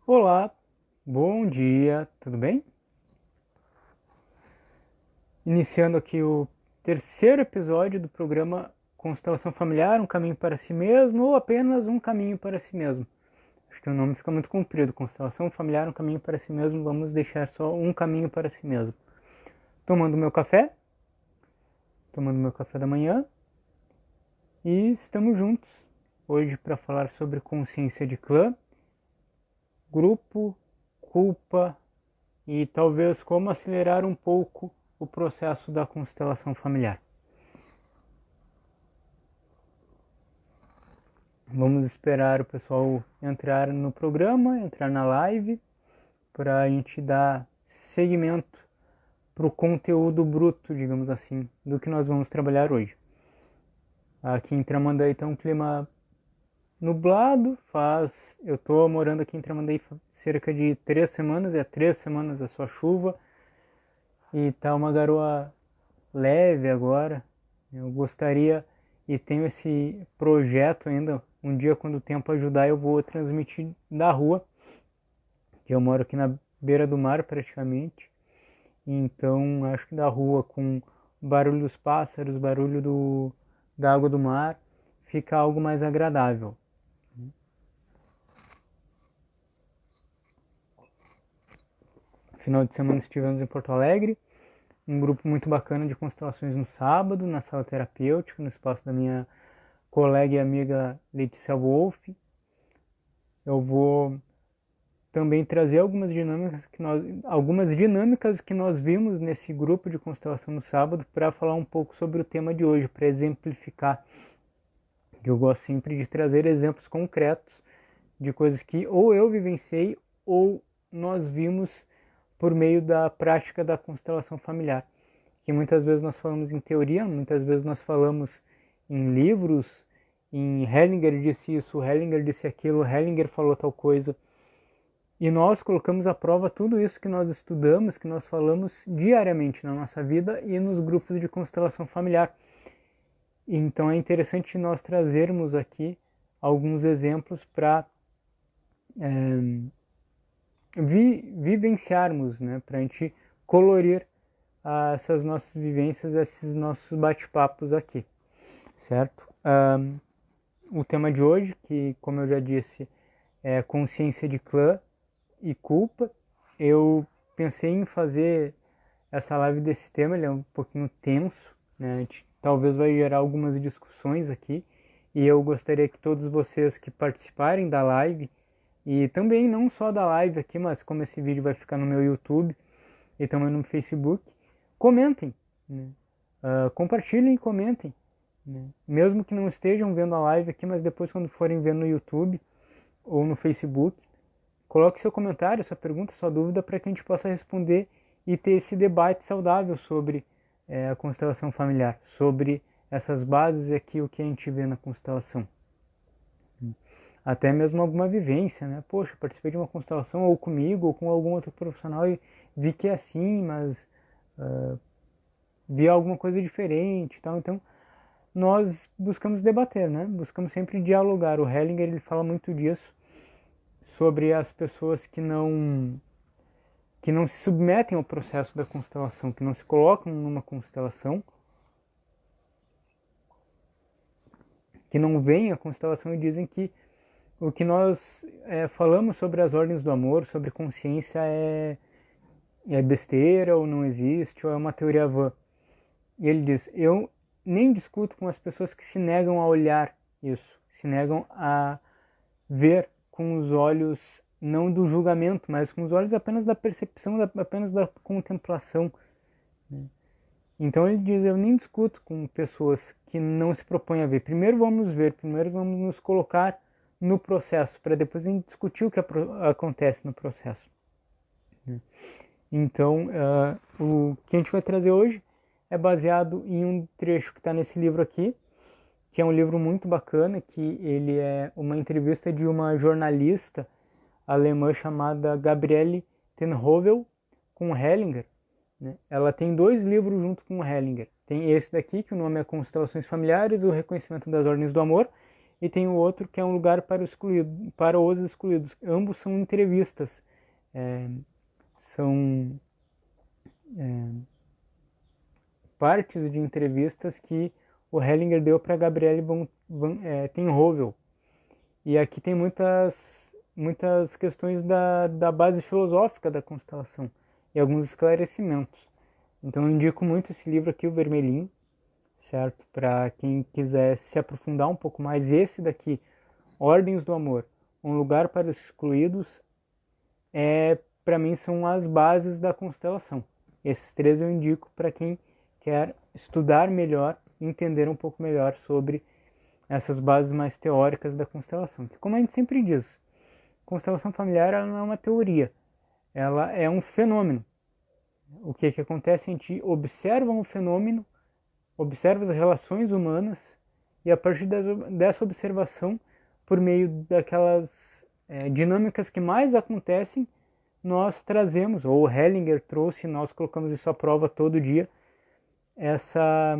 Olá, bom dia, tudo bem? Iniciando aqui o terceiro episódio do programa Constelação Familiar, um caminho para si mesmo ou apenas um caminho para si mesmo. Acho que o nome fica muito comprido, Constelação Familiar, um caminho para si mesmo, vamos deixar só um caminho para si mesmo. Tomando meu café, tomando meu café da manhã e estamos juntos hoje para falar sobre consciência de clã, grupo, culpa e talvez como acelerar um pouco o processo da constelação familiar. Vamos esperar o pessoal entrar no programa, entrar na live, para a gente dar seguimento para o conteúdo bruto, digamos assim, do que nós vamos trabalhar hoje. Aqui em Tramandaí está um clima nublado, eu estou morando aqui em Tramandaí cerca de 3 semanas, 3 semanas é só chuva, e tá uma garoa leve agora. Eu gostaria e tenho esse projeto ainda. Um dia, quando o tempo ajudar, eu vou transmitir da rua, que eu moro aqui na beira do mar praticamente. Então, acho que da rua, com o barulho dos pássaros, barulho da água do mar, fica algo mais agradável. Final de semana estivemos em Porto Alegre, um grupo muito bacana de constelações no sábado, na sala terapêutica, no espaço da minha colega e amiga Letícia Wolff. Eu vou também trazer algumas dinâmicas que nós vimos nesse grupo de constelação no sábado para falar um pouco sobre o tema de hoje, para exemplificar. Eu gosto sempre de trazer exemplos concretos de coisas que ou eu vivenciei ou nós vimos por meio da prática da constelação familiar. Que muitas vezes nós falamos em teoria, muitas vezes nós falamos em livros, em Hellinger disse isso, Hellinger disse aquilo, Hellinger falou tal coisa. E nós colocamos à prova tudo isso que nós estudamos, que nós falamos diariamente na nossa vida e nos grupos de constelação familiar. Então é interessante nós trazermos aqui alguns exemplos para vivenciarmos, né? Para a gente colorir essas nossas vivências, esses nossos bate-papos aqui, certo? O tema de hoje, que como eu já disse, é consciência de clã e culpa. Eu pensei em fazer essa live desse tema, ele é um pouquinho tenso, né? A gente talvez vai gerar algumas discussões aqui, e eu gostaria que todos vocês que participarem da live, e também não só da live aqui, mas como esse vídeo vai ficar no meu YouTube e também no Facebook, comentem, né? Compartilhem e comentem, né? Mesmo que não estejam vendo a live aqui, mas depois quando forem ver no YouTube ou no Facebook, coloque seu comentário, sua pergunta, sua dúvida para que a gente possa responder e ter esse debate saudável sobre a constelação familiar, sobre essas bases e aquilo que a gente vê na constelação. Até mesmo alguma vivência, né? Poxa, participei de uma constelação ou comigo ou com algum outro profissional e vi que é assim, mas vi alguma coisa diferente e tal. Então, nós buscamos debater, né? Buscamos sempre dialogar. O Hellinger, ele fala muito disso, sobre as pessoas que não se submetem ao processo da constelação, que não se colocam numa constelação, que não veem a constelação e dizem que o que nós falamos sobre as ordens do amor, sobre consciência é besteira ou não existe, ou é uma teoria vã. E ele diz, eu nem discuto com as pessoas que se negam a olhar isso, se negam a ver com os olhos não do julgamento, mas com os olhos apenas da percepção, apenas da contemplação. Então ele diz, eu nem discuto com pessoas que não se propõem a ver. Primeiro vamos ver, primeiro vamos nos colocar no processo, para depois a gente discutir o que acontece no processo. Então, o que a gente vai trazer hoje é baseado em um trecho que está nesse livro aqui, que é um livro muito bacana, que ele é uma entrevista de uma jornalista alemã chamada Gabriele Tenhovel com Hellinger, né? Ela tem 2 livros junto com Hellinger. Tem esse daqui, que o nome é Constelações Familiares, o Reconhecimento das Ordens do Amor, e tem o outro que é Um Lugar para, para os Excluídos. Ambos são entrevistas, são partes de entrevistas que o Hellinger deu para Gabriele Tenhovel. E aqui tem muitas questões da base filosófica da constelação e alguns esclarecimentos. Então eu indico muito esse livro aqui, o vermelhinho, certo? Para quem quiser se aprofundar um pouco mais. Esse daqui, Ordens do Amor, Um Lugar para os Excluídos, para mim são as bases da constelação. Esses três eu indico para quem quer estudar melhor, entender um pouco melhor sobre essas bases mais teóricas da constelação. Que, como a gente sempre diz, constelação familiar ela não é uma teoria, ela é um fenômeno. O que acontece? A gente observa um fenômeno, observa as relações humanas e a partir dessa observação, por meio daquelas dinâmicas que mais acontecem, nós trazemos, ou o Hellinger trouxe, nós colocamos isso à prova todo dia, essa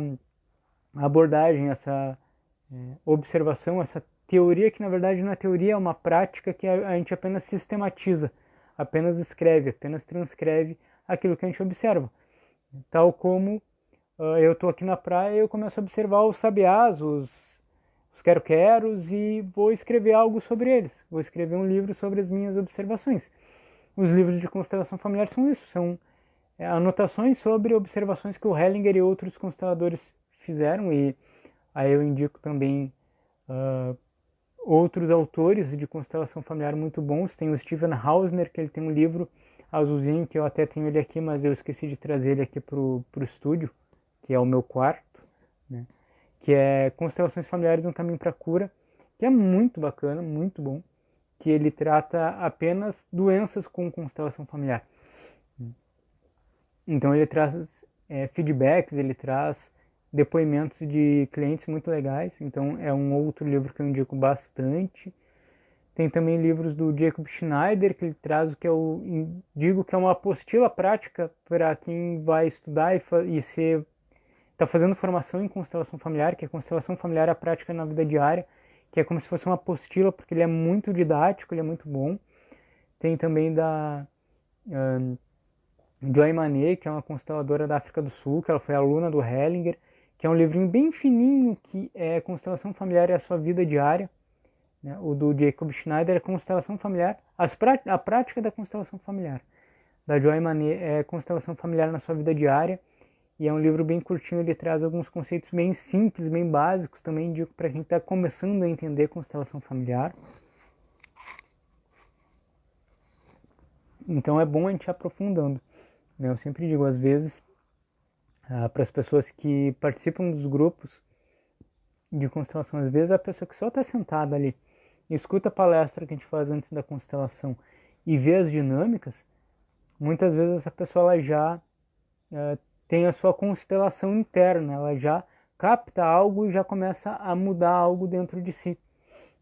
abordagem, essa observação, essa teoria que na verdade não é teoria, é uma prática que a gente apenas sistematiza, apenas escreve, apenas transcreve aquilo que a gente observa. Tal como eu estou aqui na praia e eu começo a observar os sabiás, os quero-queros e vou escrever algo sobre eles. Vou escrever um livro sobre as minhas observações. Os livros de constelação familiar são isso, são anotações sobre observações que o Hellinger e outros consteladores fizeram, e aí eu indico também outros autores de constelação familiar muito bons. Tem o Steven Hausner, que ele tem um livro azulzinho, que eu até tenho ele aqui, mas eu esqueci de trazer ele aqui pro estúdio, que é o meu quarto, né? Que é Constelações Familiares, Um Caminho para a Cura, que é muito bacana, muito bom, que ele trata apenas doenças com constelação familiar. Então ele traz feedbacks, ele traz depoimentos de clientes muito legais, então é um outro livro que eu indico bastante. Tem também livros do Jacob Schneider, que ele traz o que eu digo que é uma apostila prática para quem vai estudar e está fazendo formação em constelação familiar, que é constelação familiar a prática na vida diária, que é como se fosse uma apostila, porque ele é muito didático, ele é muito bom. Tem também da Joy Manet, que é uma consteladora da África do Sul, que ela foi aluna do Hellinger, que é um livrinho bem fininho, que é Constelação Familiar e a Sua Vida Diária. Né? O do Jacob Schneider é Constelação Familiar, a prática da constelação familiar. Da Joy Manet é Constelação Familiar na Sua Vida Diária, e é um livro bem curtinho, ele traz alguns conceitos bem simples, bem básicos, também indico para quem está começando a entender constelação familiar. Então é bom a gente ir aprofundando. Eu sempre digo, às vezes, para as pessoas que participam dos grupos de constelação, às vezes a pessoa que só está sentada ali, escuta a palestra que a gente faz antes da constelação e vê as dinâmicas, muitas vezes essa pessoa ela já tem a sua constelação interna, ela já capta algo e já começa a mudar algo dentro de si.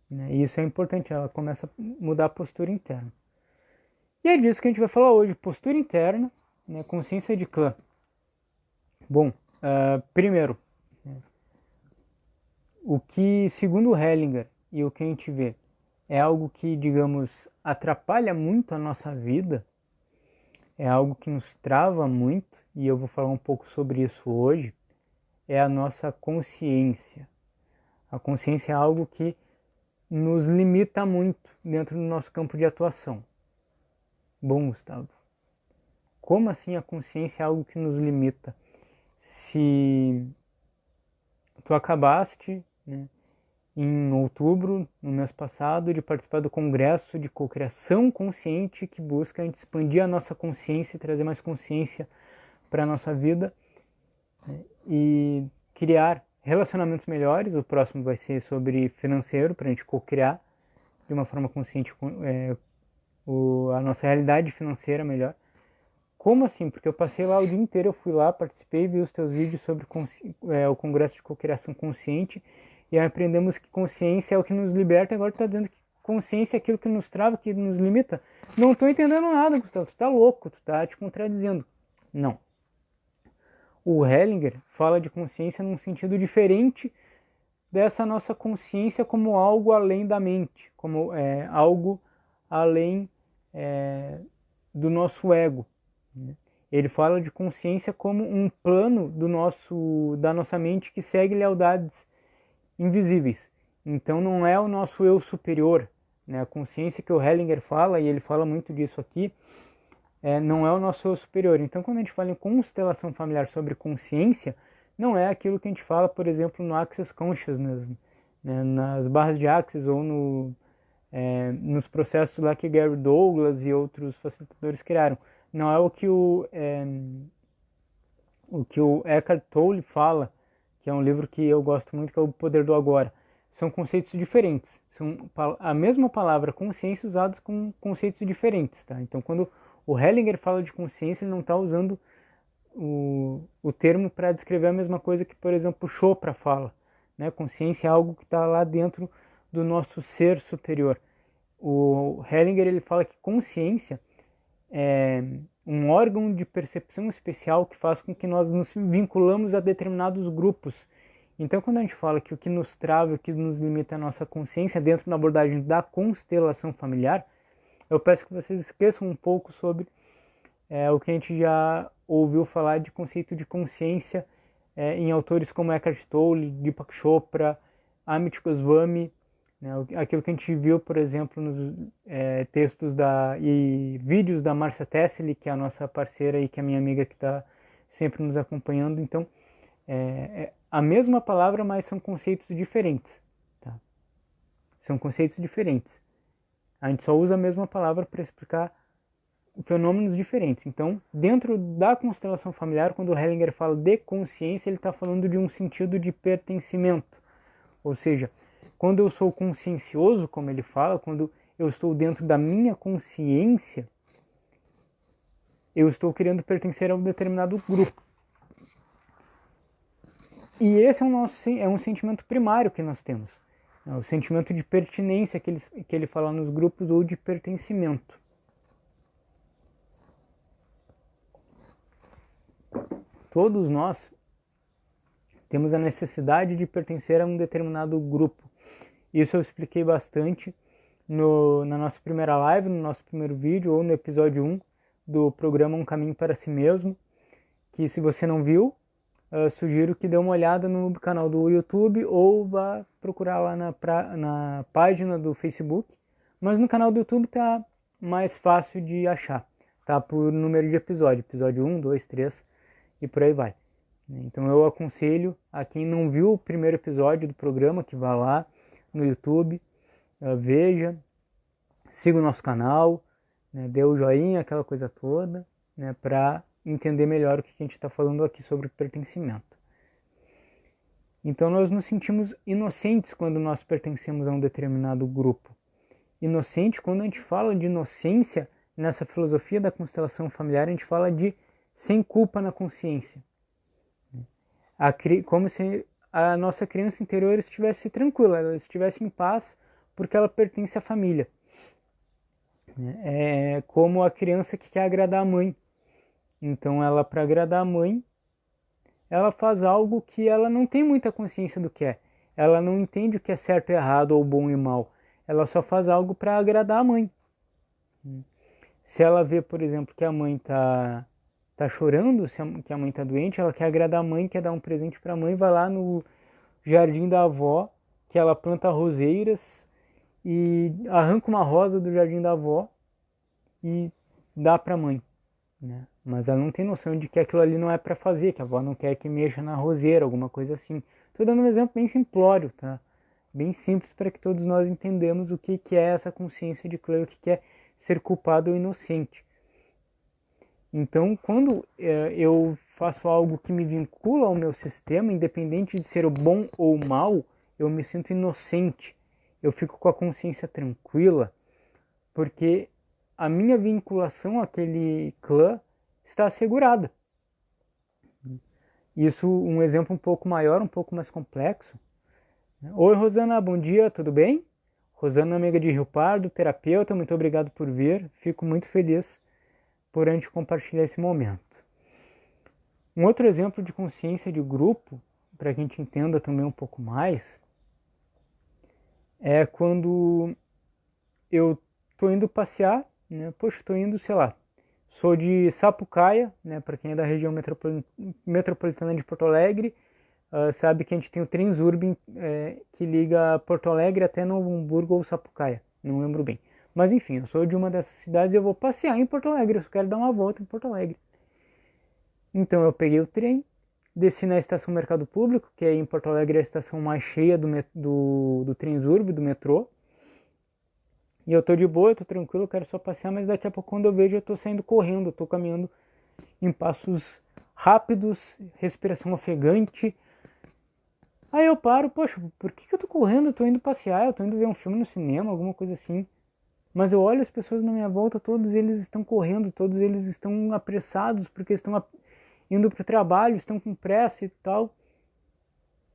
Né? E isso é importante, ela começa a mudar a postura interna. E é disso que a gente vai falar hoje, postura interna, né, consciência de clã. Bom, primeiro, o que, segundo o Hellinger e o que a gente vê, é algo que, digamos, atrapalha muito a nossa vida, é algo que nos trava muito, e eu vou falar um pouco sobre isso hoje, é a nossa consciência. A consciência é algo que nos limita muito dentro do nosso campo de atuação. Bom, Gustavo, como assim a consciência é algo que nos limita? Se tu acabaste, né, em outubro, no mês passado, de participar do Congresso de Cocriação Consciente, que busca a gente expandir a nossa consciência e trazer mais consciência para a nossa vida, né, e criar relacionamentos melhores. O próximo vai ser sobre financeiro, para a gente cocriar de uma forma consciente a nossa realidade financeira melhor. Como assim? Porque eu passei lá o dia inteiro, eu fui lá, participei, vi os teus vídeos sobre o Congresso de Cocriação Consciente, e aprendemos que consciência é o que nos liberta. Agora tu tá dizendo que consciência é aquilo que nos trava, que nos limita? Não tô entendendo nada, Gustavo, tu tá louco, tu tá te contradizendo. Não. O Hellinger fala de consciência num sentido diferente dessa nossa consciência como algo além da mente, como algo além do nosso ego, né? Ele fala de consciência como um plano da nossa mente que segue lealdades invisíveis. Então não é o nosso eu superior, né? A consciência que o Hellinger fala, e ele fala muito disso aqui, não é o nosso eu superior. Então quando a gente fala em constelação familiar sobre consciência, não é aquilo que a gente fala, por exemplo, no Access Consciousness, né? Nas barras de Access ou nos processos lá que Gary Douglas e outros facilitadores criaram. Não é o que o Eckhart Tolle fala, que é um livro que eu gosto muito, que é O Poder do Agora. São conceitos diferentes. São a mesma palavra consciência usados com conceitos diferentes, tá? Então, quando o Hellinger fala de consciência, ele não está usando o termo para descrever a mesma coisa que, por exemplo, Chopra fala, né? Consciência é algo que está lá dentro do nosso ser superior. O Hellinger ele fala que consciência é um órgão de percepção especial que faz com que nós nos vinculamos a determinados grupos. Então, quando a gente fala que o que nos trava, o que nos limita é a nossa consciência dentro da abordagem da constelação familiar, eu peço que vocês esqueçam um pouco sobre o que a gente já ouviu falar de conceito de consciência em autores como Eckhart Tolle, Deepak Chopra, Amit Goswami, né? Aquilo que a gente viu, por exemplo, nos textos e vídeos da Marcia Tessely, que é a nossa parceira e que é a minha amiga que está sempre nos acompanhando. Então, a mesma palavra, mas são conceitos diferentes. Tá? São conceitos diferentes. A gente só usa a mesma palavra para explicar fenômenos diferentes. Então, dentro da constelação familiar, quando o Hellinger fala de consciência, ele está falando de um sentido de pertencimento. Ou seja, quando eu sou consciencioso, como ele fala, quando eu estou dentro da minha consciência, eu estou querendo pertencer a um determinado grupo. E esse é um sentimento primário que nós temos. É o sentimento de pertinência que ele fala nos grupos ou de pertencimento. Todos nós temos a necessidade de pertencer a um determinado grupo. Isso eu expliquei bastante na nossa primeira live, no nosso primeiro vídeo, ou no episódio 1 do programa Um Caminho para Si Mesmo, que se você não viu, sugiro que dê uma olhada no canal do YouTube ou vá procurar lá na página do Facebook. Mas no canal do YouTube tá mais fácil de achar, tá? Por número de episódio 1, 2, 3 e por aí vai. Então eu aconselho a quem não viu o primeiro episódio do programa que vá lá no YouTube, veja, siga o nosso canal, né, dê o joinha, aquela coisa toda, né, para entender melhor o que a gente está falando aqui sobre pertencimento. Então nós nos sentimos inocentes quando nós pertencemos a um determinado grupo. Inocente, quando a gente fala de inocência, nessa filosofia da constelação familiar, a gente fala de sem culpa na consciência. Como se a nossa criança interior estivesse tranquila, ela estivesse em paz, porque ela pertence à família. É como a criança que quer agradar a mãe. Então ela, para agradar a mãe, ela faz algo que ela não tem muita consciência do que é. Ela não entende o que é certo e errado, ou bom e mal. Ela só faz algo para agradar a mãe. Se ela vê, por exemplo, que a mãe tá chorando, que a mãe tá doente, ela quer agradar a mãe, quer dar um presente para a mãe, vai lá no jardim da avó, que ela planta roseiras e arranca uma rosa do jardim da avó e dá para a mãe, né? Mas ela não tem noção de que aquilo ali não é para fazer, que a avó não quer que mexa na roseira, alguma coisa assim. Estou dando um exemplo bem simplório, tá? Bem simples para que todos nós entendamos o que é essa consciência de clã, o que é ser culpado ou inocente. Então, quando eu faço algo que me vincula ao meu sistema, independente de ser o bom ou o mal, eu me sinto inocente. Eu fico com a consciência tranquila, porque a minha vinculação àquele clã está assegurada. Isso, um exemplo um pouco maior, um pouco mais complexo. Oi, Rosana, bom dia, tudo bem? Rosana, amiga de Rio Pardo, terapeuta, muito obrigado por vir. Fico muito feliz por a gente compartilhar esse momento. Um outro exemplo de consciência de grupo, para que a gente entenda também um pouco mais, é quando eu tô indo passear, né? Poxa, tô indo, sei lá, sou de Sapucaia, né? Para quem é da região metropolitana de Porto Alegre, sabe que a gente tem o Transurb que liga Porto Alegre até Novo Hamburgo ou Sapucaia, não lembro bem. Mas enfim, eu sou de uma dessas cidades e eu vou passear em Porto Alegre, eu só quero dar uma volta em Porto Alegre. Então eu peguei o trem, desci na estação Mercado Público, que é em Porto Alegre a estação mais cheia do Transurb, do metrô. E eu tô de boa, eu tô tranquilo, eu quero só passear, mas daqui a pouco quando eu vejo eu tô saindo correndo, eu tô caminhando em passos rápidos, respiração ofegante. Aí eu paro, poxa, por que eu tô correndo? Eu tô indo passear, eu tô indo ver um filme no cinema, alguma coisa assim. Mas eu olho as pessoas na minha volta, todos eles estão correndo, todos eles estão apressados porque estão indo para o trabalho, estão com pressa e tal.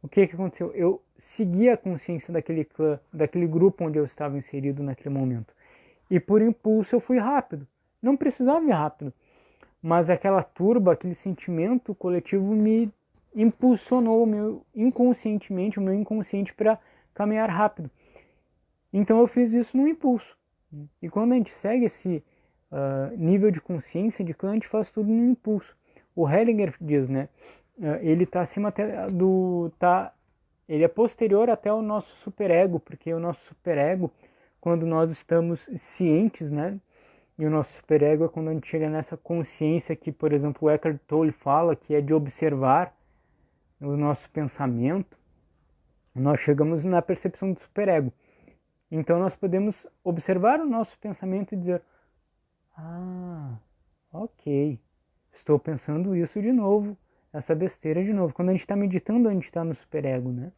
O que aconteceu? Eu segui a consciência daquele clã, daquele grupo onde eu estava inserido naquele momento. E por impulso eu fui rápido. Não precisava ir rápido, mas aquela turba, aquele sentimento coletivo me impulsionou inconscientemente, o meu inconsciente para caminhar rápido. Então eu fiz isso no impulso. E quando a gente segue esse nível de consciência de clã, a gente faz tudo no impulso. O Hellinger diz, né? Ele está acima até ele é posterior até ao nosso superego, porque o nosso superego, quando nós estamos cientes, né? E o nosso superego é quando a gente chega nessa consciência que, por exemplo, o Eckhart Tolle fala, que é de observar o nosso pensamento. Nós chegamos na percepção do superego. Então nós podemos observar o nosso pensamento e dizer: ah, ok, estou pensando isso de novo, essa besteira de novo. Quando a gente está meditando, a gente está no superego, né?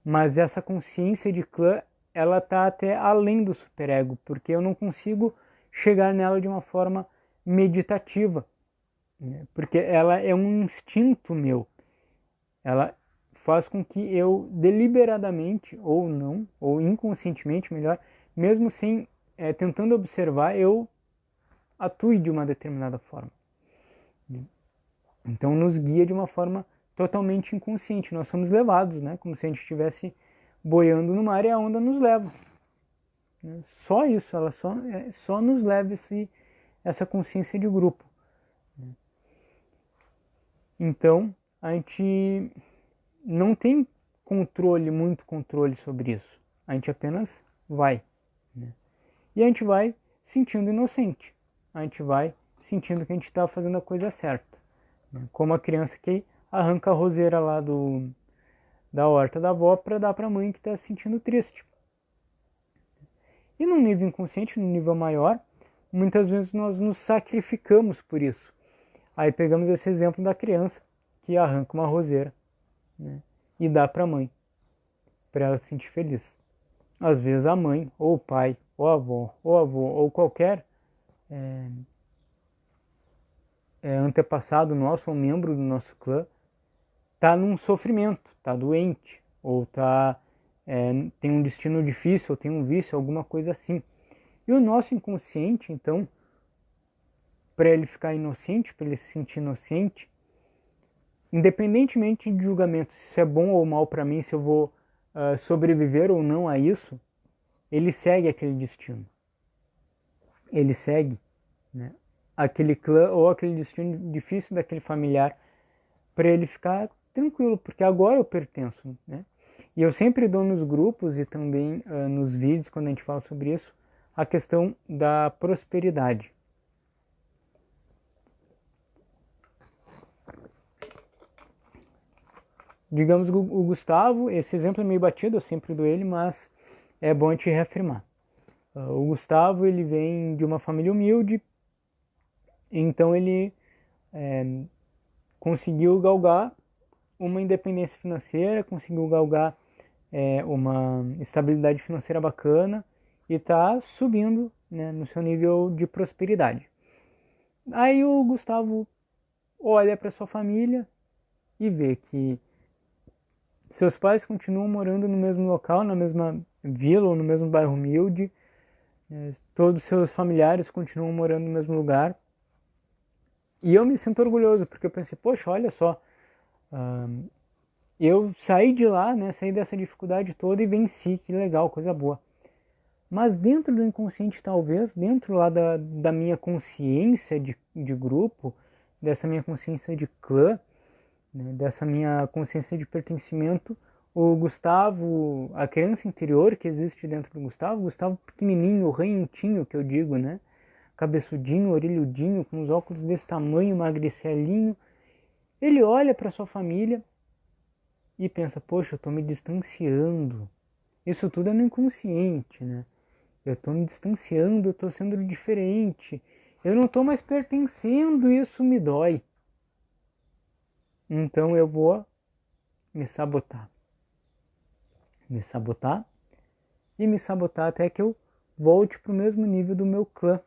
Mas essa consciência de clã, ela está até além do superego, porque eu não consigo chegar nela de uma forma meditativa, né? Porque ela é um instinto meu. Ela faz com que eu deliberadamente, ou não, ou inconscientemente, melhor, mesmo sem tentando observar, eu atue de uma determinada forma. Então nos guia de uma forma totalmente inconsciente. Nós somos levados, né? Como se a gente estivesse boiando no mar e a onda nos leva. Só isso, ela só nos leva essa consciência de grupo. Então a gente não tem muito controle sobre isso. A gente apenas vai. Né? E a gente vai sentindo inocente. A gente vai sentindo que a gente está fazendo a coisa certa. Né? Como a criança que arranca a roseira lá da horta da avó para dar para a mãe que está se sentindo triste. E num nível inconsciente, num nível maior, muitas vezes nós nos sacrificamos por isso. Aí pegamos esse exemplo da criança que arranca uma roseira, né, e dá para a mãe, para ela se sentir feliz. Às vezes a mãe, ou o pai, ou a avó, ou avô, ou qualquer antepassado nosso, ou membro do nosso clã, está num sofrimento, está doente, ou tem um destino difícil, ou tem um vício, alguma coisa assim. E o nosso inconsciente, então, para ele ficar inocente, para ele se sentir inocente, independentemente de julgamento, se isso é bom ou mal para mim, se eu vou sobreviver ou não a isso, ele segue aquele destino. Ele segue, né, aquele clã ou aquele destino difícil daquele familiar, para ele ficar tranquilo, porque agora eu pertenço, né? E eu sempre dou nos grupos e também nos vídeos, quando a gente fala sobre isso, a questão da prosperidade. Digamos o Gustavo, esse exemplo é meio batido, eu sempre dou ele, mas é bom a gente reafirmar. O Gustavo, ele vem de uma família humilde, então ele conseguiu galgar uma independência financeira, conseguiu galgar uma estabilidade financeira bacana e está subindo, né, no seu nível de prosperidade. Aí o Gustavo olha para sua família e vê que seus pais continuam morando no mesmo local, na mesma vila ou no mesmo bairro humilde, todos os seus familiares continuam morando no mesmo lugar. E eu me sinto orgulhoso, porque eu pensei, poxa, olha só, eu saí de lá, né, saí dessa dificuldade toda e venci, que legal, coisa boa. Mas dentro do inconsciente, talvez, dentro lá da minha consciência de grupo, dessa minha consciência de clã, né, dessa minha consciência de pertencimento, o Gustavo, a criança interior que existe dentro do Gustavo, Gustavo pequenininho, rentinho que eu digo, né? Cabeçudinho, orelhudinho, com os óculos desse tamanho, magricelinho, ele olha para sua família e pensa, poxa, eu estou me distanciando. Isso tudo é no inconsciente, né? Eu estou me distanciando, eu estou sendo diferente. Eu não estou mais pertencendo, isso me dói. Então eu vou me sabotar. Me sabotar e me sabotar até que eu volte para o mesmo nível do meu clã.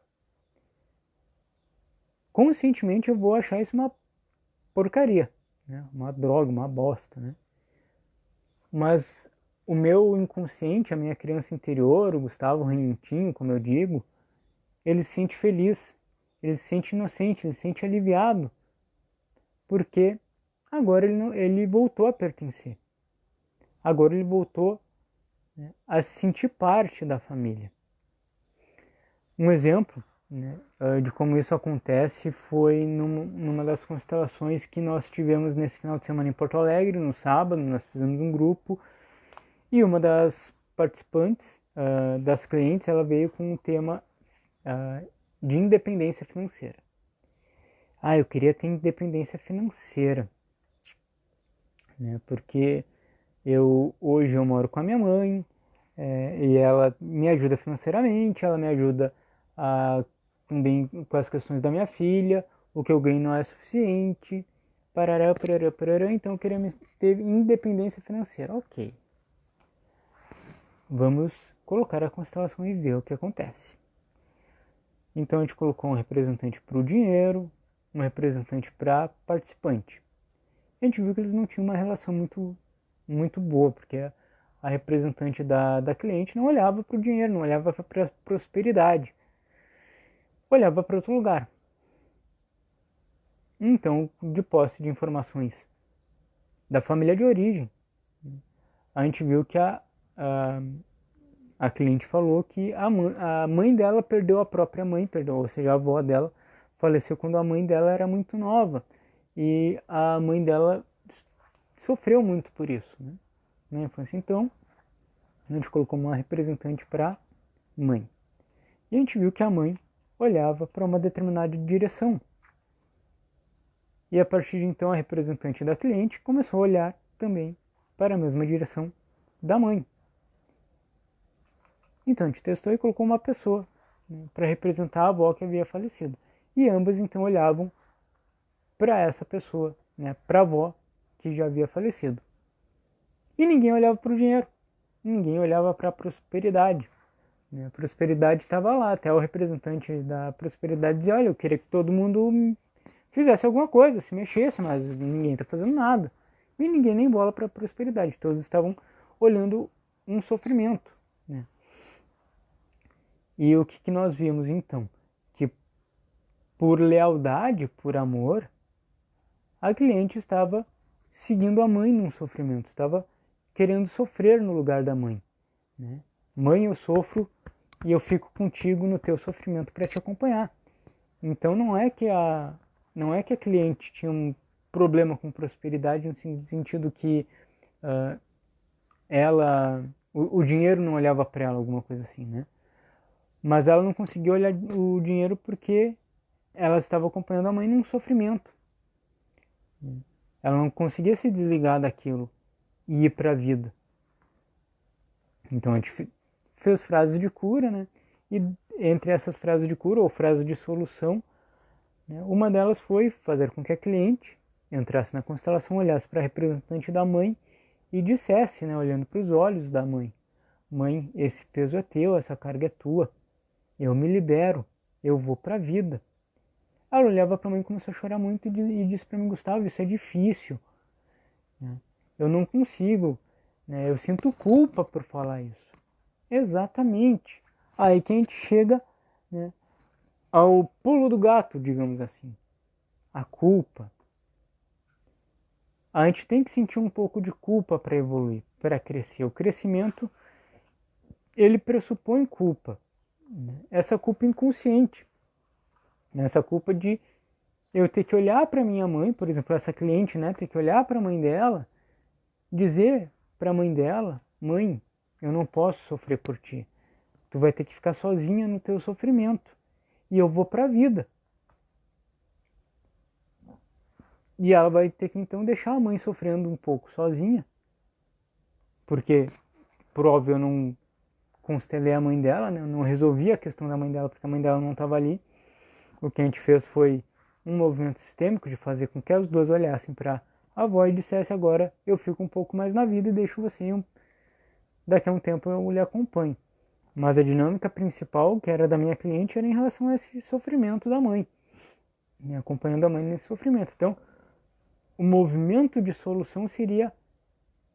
Conscientemente eu vou achar isso uma porcaria, né? Uma droga, uma bosta, né? Mas o meu inconsciente, a minha criança interior, o Gustavo Rentinho, como eu digo, ele se sente feliz, ele se sente inocente, ele se sente aliviado, porque agora ele voltou a pertencer. Agora ele voltou, né, a se sentir parte da família. Um exemplo, né, de como isso acontece foi numa das constelações que nós tivemos nesse final de semana em Porto Alegre, no sábado. Nós fizemos um grupo e uma das participantes, das clientes, ela veio com um tema de independência financeira. Eu queria ter independência financeira, né, porque hoje eu moro com a minha mãe, e ela me ajuda financeiramente, ela me ajuda também com as questões da minha filha, o que eu ganho não é suficiente, parará, parará, parará, então eu queria ter independência financeira. Ok, vamos colocar a constelação e ver o que acontece. Então a gente colocou um representante para o dinheiro, um representante para participante. A gente viu que eles não tinham uma relação muito boa, porque a representante da cliente não olhava para o dinheiro, não olhava para a prosperidade, olhava para outro lugar. Então, de posse de informações da família de origem, a gente viu que a cliente falou que a mãe dela perdeu a própria mãe, ou seja, a avó dela faleceu quando a mãe dela era muito nova. E a mãe dela sofreu muito por isso, né, na infância. Então, a gente colocou uma representante para mãe. E a gente viu que a mãe olhava para uma determinada direção. E a partir de então a representante da cliente começou a olhar também para a mesma direção da mãe. Então a gente testou e colocou uma pessoa, né, para representar a avó que havia falecido. E ambas então olhavam para essa pessoa, né, para a avó que já havia falecido. E ninguém olhava para o dinheiro, ninguém olhava para a prosperidade. A prosperidade estava lá, até o representante da prosperidade dizia, olha, eu queria que todo mundo fizesse alguma coisa, se mexesse, mas ninguém está fazendo nada. E ninguém nem bola para a prosperidade, todos estavam olhando um sofrimento, né? E o que nós vimos então? Que por lealdade, por amor, a cliente estava seguindo a mãe num sofrimento, estava querendo sofrer no lugar da mãe, né? Mãe, eu sofro e eu fico contigo no teu sofrimento para te acompanhar. Então não é que a cliente tinha um problema com prosperidade no sentido que o dinheiro não olhava para ela, alguma coisa assim, né? Mas ela não conseguia olhar o dinheiro porque ela estava acompanhando a mãe num sofrimento. Ela não conseguia se desligar daquilo e ir para a vida. Então a gente fez frases de cura, né? E entre essas frases de cura ou frases de solução, né, uma delas foi fazer com que a cliente entrasse na constelação, olhasse para a representante da mãe e dissesse, né, olhando para os olhos da mãe: mãe, esse peso é teu, essa carga é tua, eu me libero, eu vou para a vida. Ela olhava para a mãe e começou a chorar muito e disse para mim: Gustavo, isso é difícil, né? Eu não consigo, né? Eu sinto culpa por falar isso. Exatamente. Aí que a gente chega, né, ao pulo do gato, digamos assim. A culpa. a gente tem que sentir um pouco de culpa para evoluir, para crescer. O crescimento, ele pressupõe culpa. Essa culpa inconsciente. Essa culpa de eu ter que olhar para minha mãe, por exemplo, essa cliente, né, ter que olhar para a mãe dela, dizer para a mãe dela: mãe, eu não posso sofrer por ti. Tu vai ter que ficar sozinha no teu sofrimento. E eu vou para a vida. E ela vai ter que então deixar a mãe sofrendo um pouco sozinha. Porque, por óbvio, eu não constelei a mãe dela, né? Eu não resolvi a questão da mãe dela, porque a mãe dela não estava ali. O que a gente fez foi um movimento sistêmico de fazer com que as duas olhassem para a avó e dissessem: agora eu fico um pouco mais na vida e deixo você, daqui a um tempo eu lhe acompanho. Mas a dinâmica principal, que era da minha cliente, era em relação a esse sofrimento da mãe, né? Acompanhando a mãe nesse sofrimento. Então, o movimento de solução seria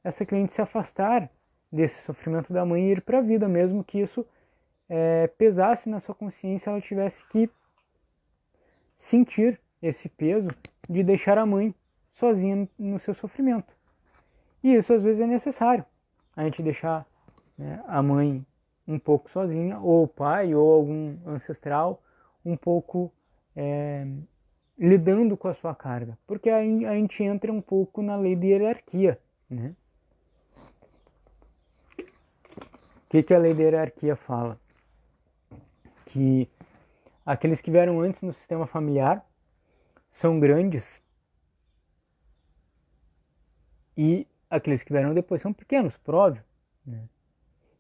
essa cliente se afastar desse sofrimento da mãe e ir para a vida, mesmo que isso pesasse na sua consciência, ela tivesse que sentir esse peso de deixar a mãe sozinha no seu sofrimento. E isso às vezes é necessário, a gente deixar, né, a mãe um pouco sozinha, ou o pai, ou algum ancestral um pouco lidando com a sua carga, porque aí a gente entra um pouco na lei de hierarquia, né? O que a lei da hierarquia fala? Que aqueles que vieram antes no sistema familiar são grandes e aqueles que vieram depois são pequenos, por óbvio, né?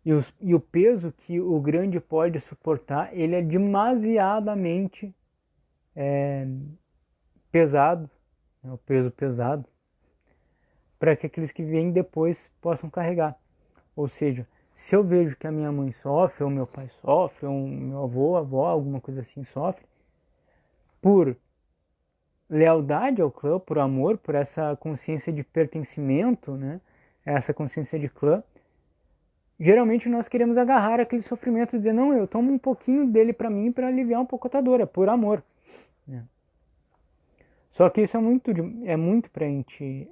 E o peso que o grande pode suportar, ele é demasiadamente pesado, né? O peso pesado, para que aqueles que vêm depois possam carregar. Ou seja, se eu vejo que a minha mãe sofre, ou meu pai sofre, ou meu avô, avó, alguma coisa assim sofre, por lealdade ao clã, por amor, por essa consciência de pertencimento, né? Essa consciência de clã, geralmente nós queremos agarrar aquele sofrimento e dizer: não, eu tomo um pouquinho dele para mim para aliviar um pouco a tua dor, é por amor, né? Só que isso é muito para a gente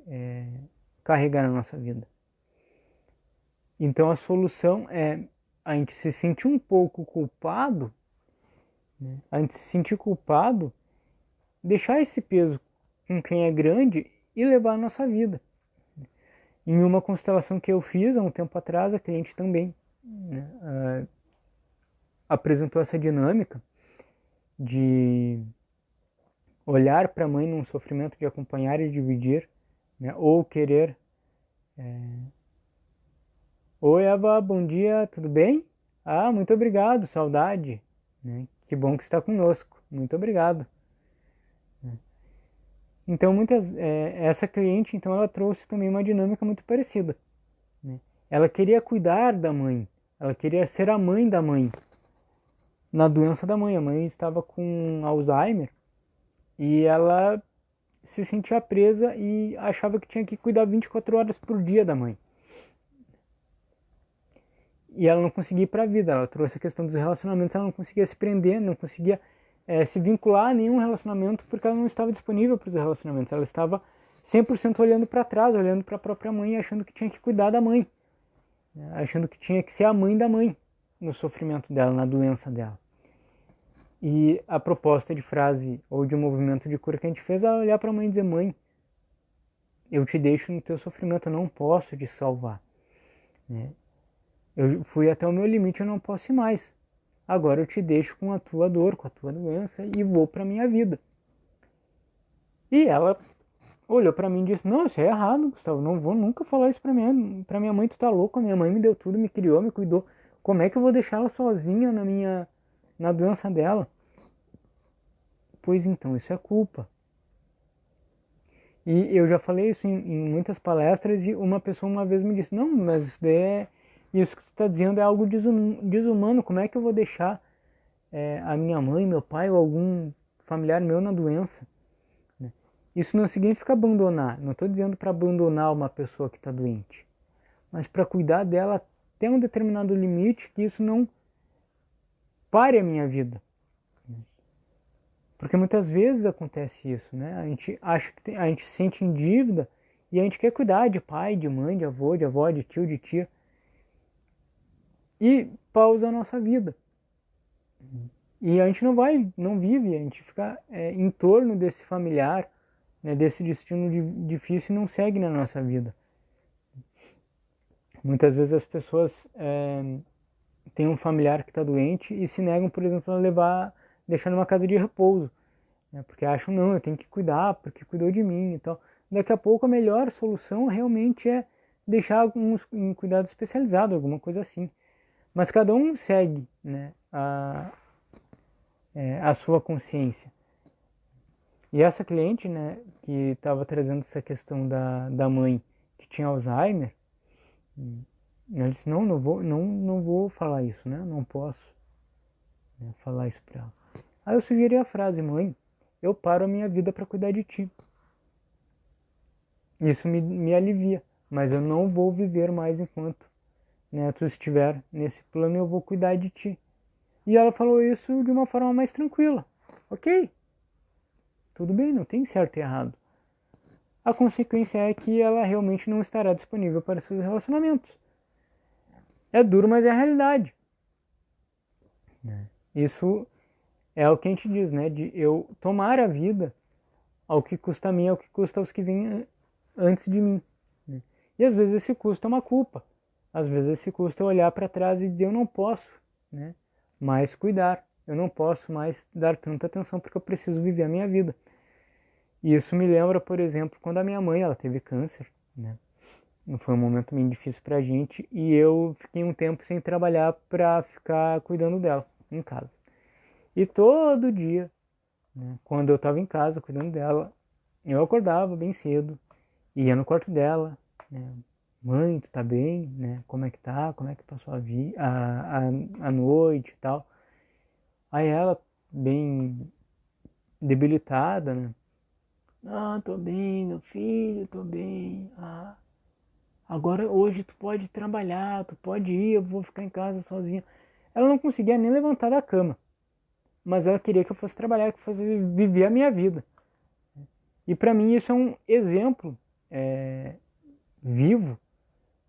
carregar na nossa vida. Então a solução é a gente se sentir um pouco culpado, né? A gente se sentir culpado, deixar esse peso com quem é grande e levar a nossa vida. Em uma constelação que eu fiz há um tempo atrás, a cliente também, né, apresentou essa dinâmica de olhar para a mãe num sofrimento de acompanhar e dividir, né, ou querer... Oi, Eva, bom dia, tudo bem? Ah, muito obrigado, saudade, né? Que bom que está conosco, muito obrigado. Então, essa cliente, então, ela trouxe também uma dinâmica muito parecida, né? Ela queria cuidar da mãe, ela queria ser a mãe da mãe, na doença da mãe. A mãe estava com Alzheimer e ela se sentia presa e achava que tinha que cuidar 24 horas por dia da mãe. E ela não conseguia ir para a vida, ela trouxe a questão dos relacionamentos, ela não conseguia se prender, não conseguia se vincular a nenhum relacionamento porque ela não estava disponível para os relacionamentos. Ela estava 100% olhando para trás, olhando para a própria mãe, achando que tinha que cuidar da mãe, achando que tinha que ser a mãe da mãe no sofrimento dela, na doença dela. E a proposta de frase ou de movimento de cura que a gente fez é olhar para a mãe e dizer: mãe, eu te deixo no teu sofrimento, eu não posso te salvar, né? Eu fui até o meu limite, eu não posso ir mais. Agora eu te deixo com a tua dor, com a tua doença e vou para minha vida. E ela olhou para mim e disse: não, isso é errado, Gustavo, não vou nunca falar isso para minha mãe, tu tá louco, a minha mãe me deu tudo, me criou, me cuidou. Como é que eu vou deixar ela sozinha na doença dela? Pois então, isso é culpa. E eu já falei isso em muitas palestras e uma pessoa uma vez me disse: não, mas isso que tu está dizendo é algo desumano, como é que eu vou deixar a minha mãe, meu pai ou algum familiar meu na doença? Né? Isso não significa abandonar, não estou dizendo para abandonar uma pessoa que está doente, mas para cuidar dela até um determinado limite, que isso não pare a minha vida. Porque muitas vezes acontece isso, né? A gente acha que a gente se sente em dívida E a gente quer cuidar de pai, de mãe, de avô, de avó, de tio, de tia. E pausa a nossa vida. E a gente não vive, a gente fica em torno desse familiar, né, desse destino difícil e não segue na nossa vida. Muitas vezes as pessoas têm um familiar que está doente e se negam, por exemplo, a deixar numa casa de repouso, né, porque acham, não, eu tenho que cuidar, porque cuidou de mim e tal. Daqui a pouco a melhor solução realmente é deixar alguns em cuidado especializado, alguma coisa assim. Mas cada um segue, né, a sua consciência. E essa cliente, né, que estava trazendo essa questão da mãe que tinha Alzheimer, ela disse, não vou falar isso, né, não posso, né, falar isso para ela. Aí eu sugeri a frase, mãe, eu paro a minha vida para cuidar de ti. Isso me alivia, mas eu não vou viver mais enquanto, né, tu estiver nesse plano, eu vou cuidar de ti. E ela falou isso de uma forma mais tranquila. Ok, tudo bem, não tem certo e errado. A consequência é que ela realmente não estará disponível para seus relacionamentos. É duro, mas é a realidade. Isso é o que a gente diz, né? De eu tomar a vida ao que custa a mim, ao que custa aos que vêm antes de mim. E às vezes esse custo é uma culpa. Às vezes esse custo é olhar para trás e dizer eu não posso, né, mais cuidar. Eu não posso mais dar tanta atenção porque eu preciso viver a minha vida. E isso me lembra, por exemplo, quando a minha mãe ela teve câncer, né? Foi um momento bem difícil pra gente e eu fiquei um tempo sem trabalhar para ficar cuidando dela em casa. E todo dia, né, quando eu estava em casa cuidando dela, eu acordava bem cedo, ia no quarto dela, né, mãe, tu tá bem, né? Como é que tá? Como é que passou a noite e tal? Aí ela, bem debilitada, né? Ah, tô bem, meu filho, tô bem. Ah, agora hoje tu pode trabalhar, tu pode ir, eu vou ficar em casa sozinha. Ela não conseguia nem levantar da cama, mas ela queria que eu fosse trabalhar, que eu fosse viver a minha vida. E para mim isso é um exemplo vivo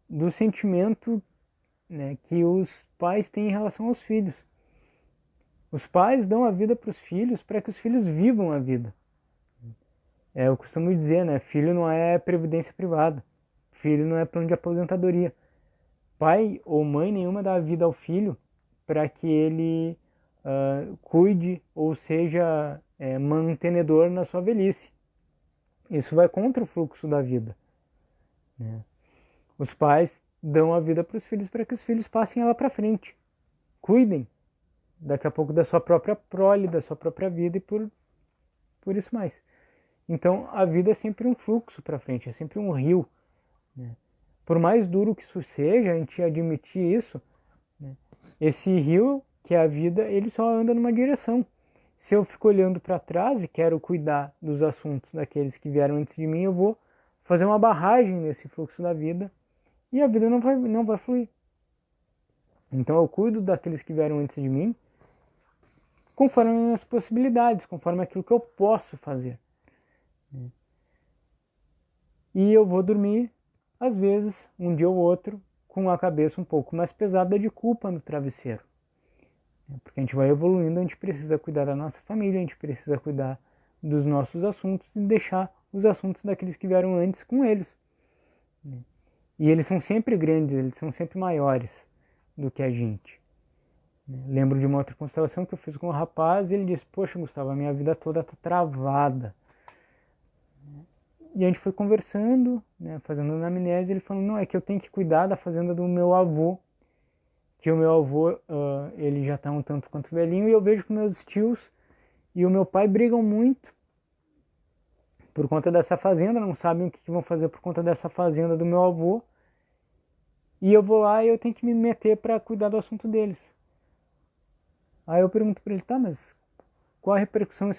do sentimento, né, que os pais têm em relação aos filhos. Os pais dão a vida para os filhos para que os filhos vivam a vida. Eu costumo dizer, né, filho não é previdência privada, filho não é plano de aposentadoria. Pai ou mãe nenhuma dá a vida ao filho para que ele cuide ou seja mantenedor na sua velhice. Isso vai contra o fluxo da vida, né? Os pais dão a vida para os filhos para que os filhos passem ela para frente, cuidem daqui a pouco da sua própria prole, da sua própria vida e por isso mais. Então a vida é sempre um fluxo para frente, é sempre um rio, né? Por mais duro que isso seja, a gente admitir isso, né? Esse rio, que é a vida, ele só anda numa direção. Se eu fico olhando para trás e quero cuidar dos assuntos daqueles que vieram antes de mim, eu vou fazer uma barragem nesse fluxo da vida e a vida não vai fluir. Então eu cuido daqueles que vieram antes de mim conforme as minhas possibilidades, conforme aquilo que eu posso fazer. E eu vou dormir, às vezes, um dia ou outro, com a cabeça um pouco mais pesada de culpa no travesseiro. Porque a gente vai evoluindo, a gente precisa cuidar da nossa família, a gente precisa cuidar dos nossos assuntos e deixar os assuntos daqueles que vieram antes com eles. E eles são sempre grandes, eles são sempre maiores do que a gente. Lembro de uma outra constelação que eu fiz com um rapaz e ele disse, poxa, Gustavo, a minha vida toda tá travada. E a gente foi conversando, né, fazendo anamnese, ele falou, não, é que eu tenho que cuidar da fazenda do meu avô, que o meu avô, ele já está um tanto quanto velhinho, e eu vejo que meus tios e o meu pai brigam muito por conta dessa fazenda, não sabem o que vão fazer por conta dessa fazenda do meu avô, e eu vou lá e eu tenho que me meter para cuidar do assunto deles. Aí eu pergunto para ele, tá, mas qual a repercussão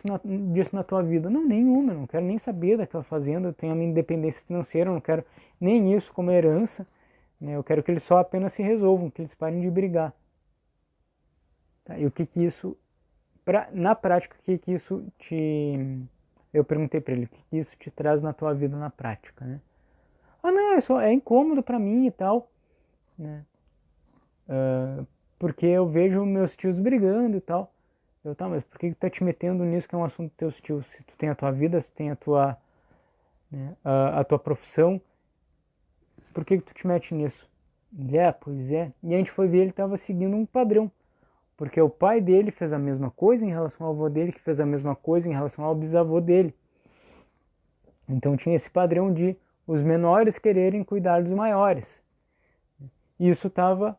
disso na tua vida? Não, nenhuma, eu não quero nem saber daquela fazenda, eu tenho a minha independência financeira, eu não quero nem isso como herança, né? Eu quero que eles só apenas se resolvam, que eles parem de brigar. Tá? E o que isso, na prática, o que isso te... Eu perguntei para ele, o que isso te traz na tua vida na prática, né? Não, é incômodo para mim e tal, né? Porque eu vejo meus tios brigando e tal. Eu, tá, mas por que tu tá te metendo nisso que é um assunto dos teus tios? Se tu tem a tua vida, se tu tem a tua, né, a tua profissão, por que tu te mete nisso? Ele, pois é. E a gente foi ver, ele estava seguindo um padrão. Porque o pai dele fez a mesma coisa em relação ao avô dele, que fez a mesma coisa em relação ao bisavô dele. Então tinha esse padrão de os menores quererem cuidar dos maiores. E isso estava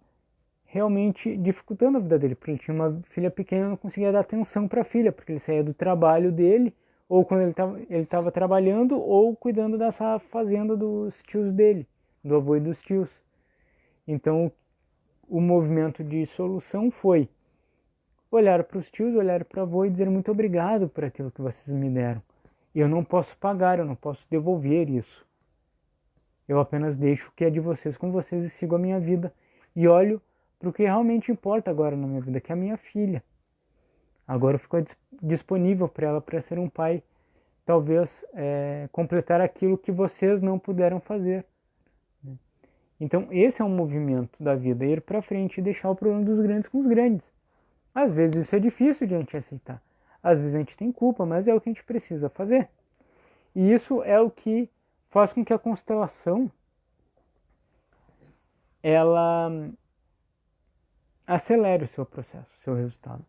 realmente dificultando a vida dele, porque ele tinha uma filha pequena e não conseguia dar atenção para a filha, porque ele saía do trabalho dele, ou quando ele estava trabalhando, ou cuidando dessa fazenda dos tios dele, do avô e dos tios. Então o movimento de solução foi olhar para os tios, olhar para o avô e dizer muito obrigado por aquilo que vocês me deram. Eu não posso pagar, eu não posso devolver isso. Eu apenas deixo o que é de vocês com vocês e sigo a minha vida. E olho para o que realmente importa agora na minha vida, que é a minha filha. Agora ficou disponível para ela para ser um pai, talvez completar aquilo que vocês não puderam fazer. Então esse é um movimento da vida, ir para frente e deixar o problema dos grandes com os grandes. Às vezes isso é difícil de a gente aceitar. Às vezes a gente tem culpa, mas é o que a gente precisa fazer. E isso é o que faz com que a constelação ela acelere o seu processo, o seu resultado.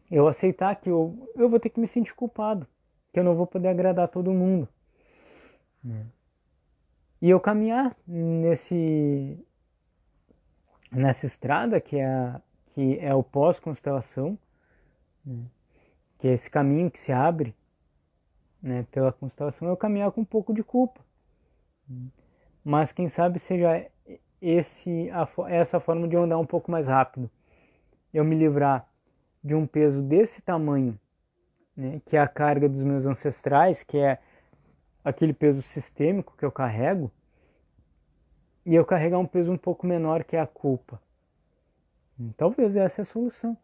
Eu aceitar que eu vou ter que me sentir culpado, que eu não vou poder agradar todo mundo. E eu caminhar nessa estrada que é o pós-constelação, que é esse caminho que se abre, né, pela constelação, eu caminhar com um pouco de culpa. Mas quem sabe seja essa forma de eu andar um pouco mais rápido. Eu me livrar de um peso desse tamanho, né, que é a carga dos meus ancestrais, que é aquele peso sistêmico que eu carrego, e eu carregar um peso um pouco menor, que é a culpa. Talvez essa é a solução.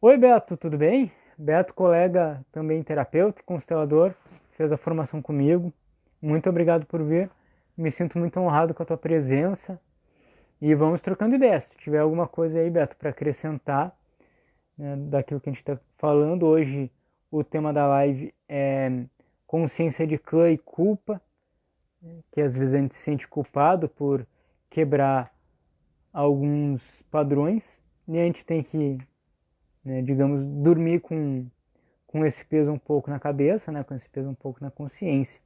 Oi, Beto, tudo bem? Beto, colega também terapeuta, constelador, fez a formação comigo. Muito obrigado por vir. Me sinto muito honrado com a tua presença. E vamos trocando ideias. Se tiver alguma coisa aí, Beto, para acrescentar, né, daquilo que a gente está falando. Hoje o tema da live é consciência de clã e culpa, que às vezes a gente se sente culpado por quebrar alguns padrões e a gente tem que, né, digamos, dormir com esse peso um pouco na cabeça, né, com esse peso um pouco na consciência.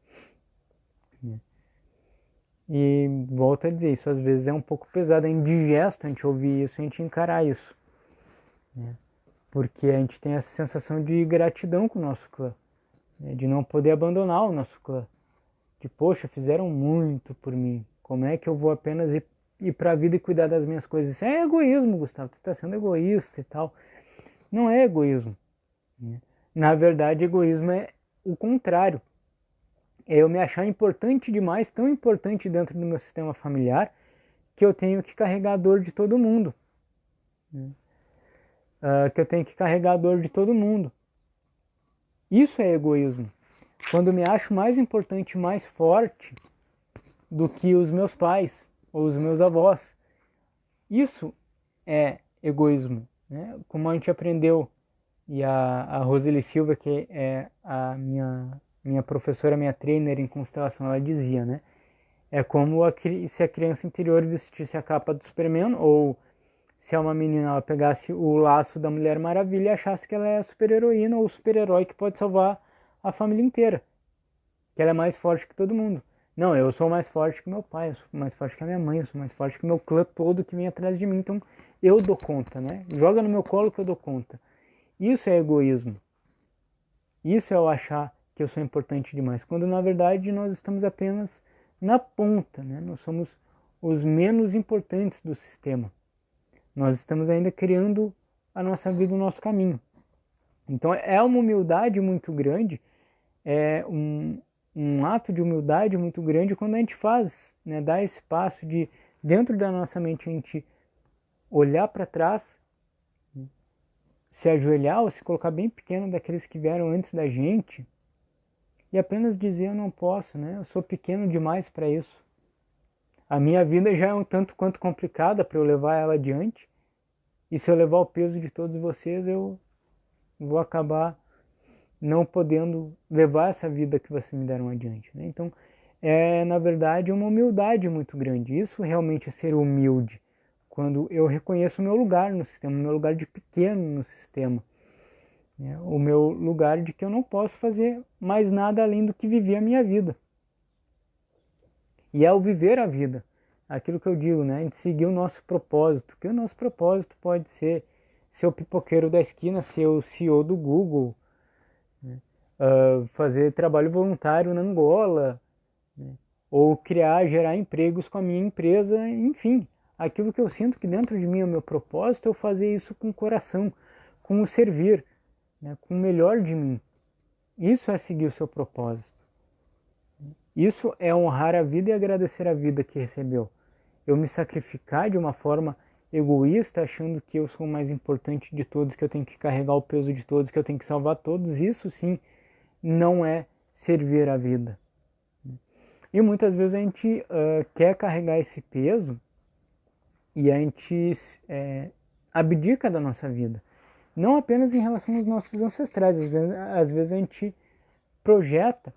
E volto a dizer, isso às vezes é um pouco pesado, é indigesto a gente ouvir isso, a gente encarar isso, né? Porque a gente tem essa sensação de gratidão com o nosso clã, né? De não poder abandonar o nosso clã, de poxa, fizeram muito por mim, como é que eu vou apenas ir para a vida e cuidar das minhas coisas? Isso é egoísmo, Gustavo, tu está sendo egoísta e tal. Não é egoísmo, né? Na verdade, egoísmo é o contrário. É eu me achar importante demais, tão importante dentro do meu sistema familiar, que eu tenho que carregar a dor de todo mundo. Que eu tenho que carregar a dor de todo mundo. Isso é egoísmo. Quando eu me acho mais importante, mais forte do que os meus pais ou os meus avós. Isso é egoísmo, né? Como a gente aprendeu, e a Roseli Silva, que é a minha professora, minha trainer em constelação, ela dizia, né? É como se a criança interior vestisse a capa do Superman, ou se é uma menina, ela pegasse o laço da Mulher Maravilha e achasse que ela é a super-heroína ou o super-herói que pode salvar a família inteira. Que ela é mais forte que todo mundo. Não, eu sou mais forte que meu pai, eu sou mais forte que a minha mãe, eu sou mais forte que meu clã todo que vem atrás de mim, então eu dou conta, né? Joga no meu colo que eu dou conta. Isso é egoísmo. Isso é eu achar que eu sou importante demais, quando na verdade nós estamos apenas na ponta, né? Nós somos os menos importantes do sistema. Nós estamos ainda criando a nossa vida, o nosso caminho. Então é uma humildade muito grande, é um ato de humildade muito grande quando a gente faz, né, dá esse passo de, dentro da nossa mente, a gente olhar para trás, se ajoelhar ou se colocar bem pequeno daqueles que vieram antes da gente, e apenas dizer eu não posso, né? Eu sou pequeno demais para isso. A minha vida já é um tanto quanto complicada para eu levar ela adiante. E se eu levar o peso de todos vocês, eu vou acabar não podendo levar essa vida que vocês me deram adiante, né? Então, na verdade, uma humildade muito grande. Isso realmente é ser humilde. Quando eu reconheço o meu lugar no sistema, o meu lugar de pequeno no sistema. Né? O meu lugar de que eu não posso fazer mais nada além do que viver a minha vida. E ao viver a vida, aquilo que eu digo, né? A gente seguir o nosso propósito, que o nosso propósito pode ser o pipoqueiro da esquina, ser o CEO do Google, né? Fazer trabalho voluntário na Angola, né? Ou gerar empregos com a minha empresa, enfim. Aquilo que eu sinto que dentro de mim é o meu propósito, eu fazer isso com o coração, com o servir, né? Com o melhor de mim. Isso é seguir o seu propósito. Isso é honrar a vida e agradecer a vida que recebeu. Eu me sacrificar de uma forma egoísta, achando que eu sou o mais importante de todos, que eu tenho que carregar o peso de todos, que eu tenho que salvar todos, isso sim não é servir a vida. E muitas vezes a gente quer carregar esse peso e a gente abdica da nossa vida. Não apenas em relação aos nossos ancestrais, às vezes a gente projeta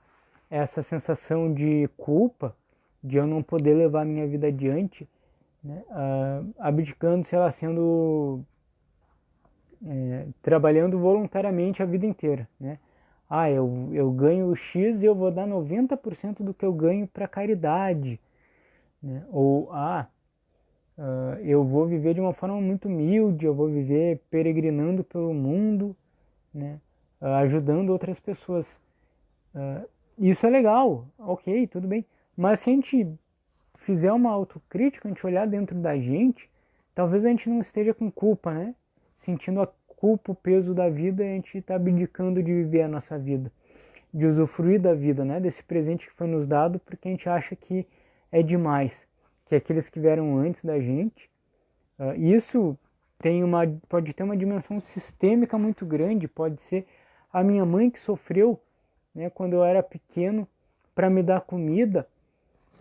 essa sensação de culpa, de eu não poder levar a minha vida adiante, né? Abdicando, sei lá, trabalhando voluntariamente a vida inteira, né? Eu ganho X e eu vou dar 90% do que eu ganho para caridade, né? Ou, eu vou viver de uma forma muito humilde, eu vou viver peregrinando pelo mundo, né? Ajudando outras pessoas. Isso é legal, ok, tudo bem. Mas se a gente fizer uma autocrítica, a gente olhar dentro da gente, talvez a gente não esteja com culpa, né? Sentindo a culpa, o peso da vida, e a gente está abdicando de viver a nossa vida, de usufruir da vida, né? Desse presente que foi nos dado, porque a gente acha que é demais, que aqueles que vieram antes da gente, isso pode ter uma dimensão sistêmica muito grande, pode ser a minha mãe que sofreu, né, quando eu era pequeno para me dar comida,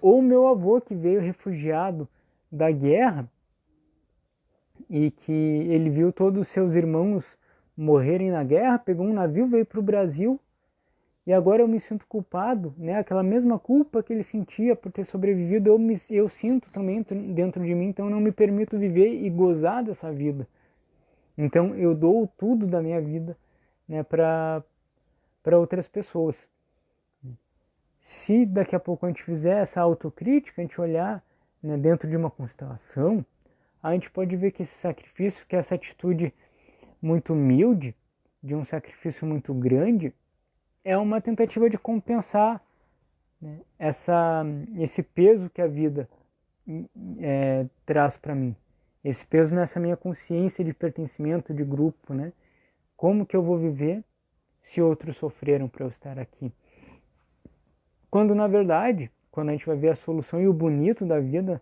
ou meu avô que veio refugiado da guerra e que ele viu todos os seus irmãos morrerem na guerra, pegou um navio, veio para o Brasil e agora eu me sinto culpado, né? Aquela mesma culpa que ele sentia por ter sobrevivido, eu sinto também dentro de mim, então eu não me permito viver e gozar dessa vida. Então eu dou tudo da minha vida, né, para outras pessoas. Se daqui a pouco a gente fizer essa autocrítica, a gente olhar, né, dentro de uma constelação, a gente pode ver que esse sacrifício, que essa atitude muito humilde, de um sacrifício muito grande, é uma tentativa de compensar, né, esse peso que a vida traz para mim. Esse peso nessa minha consciência de pertencimento, de grupo, né? Como que eu vou viver se outros sofreram para eu estar aqui? Quando na verdade, quando a gente vai ver a solução e o bonito da vida,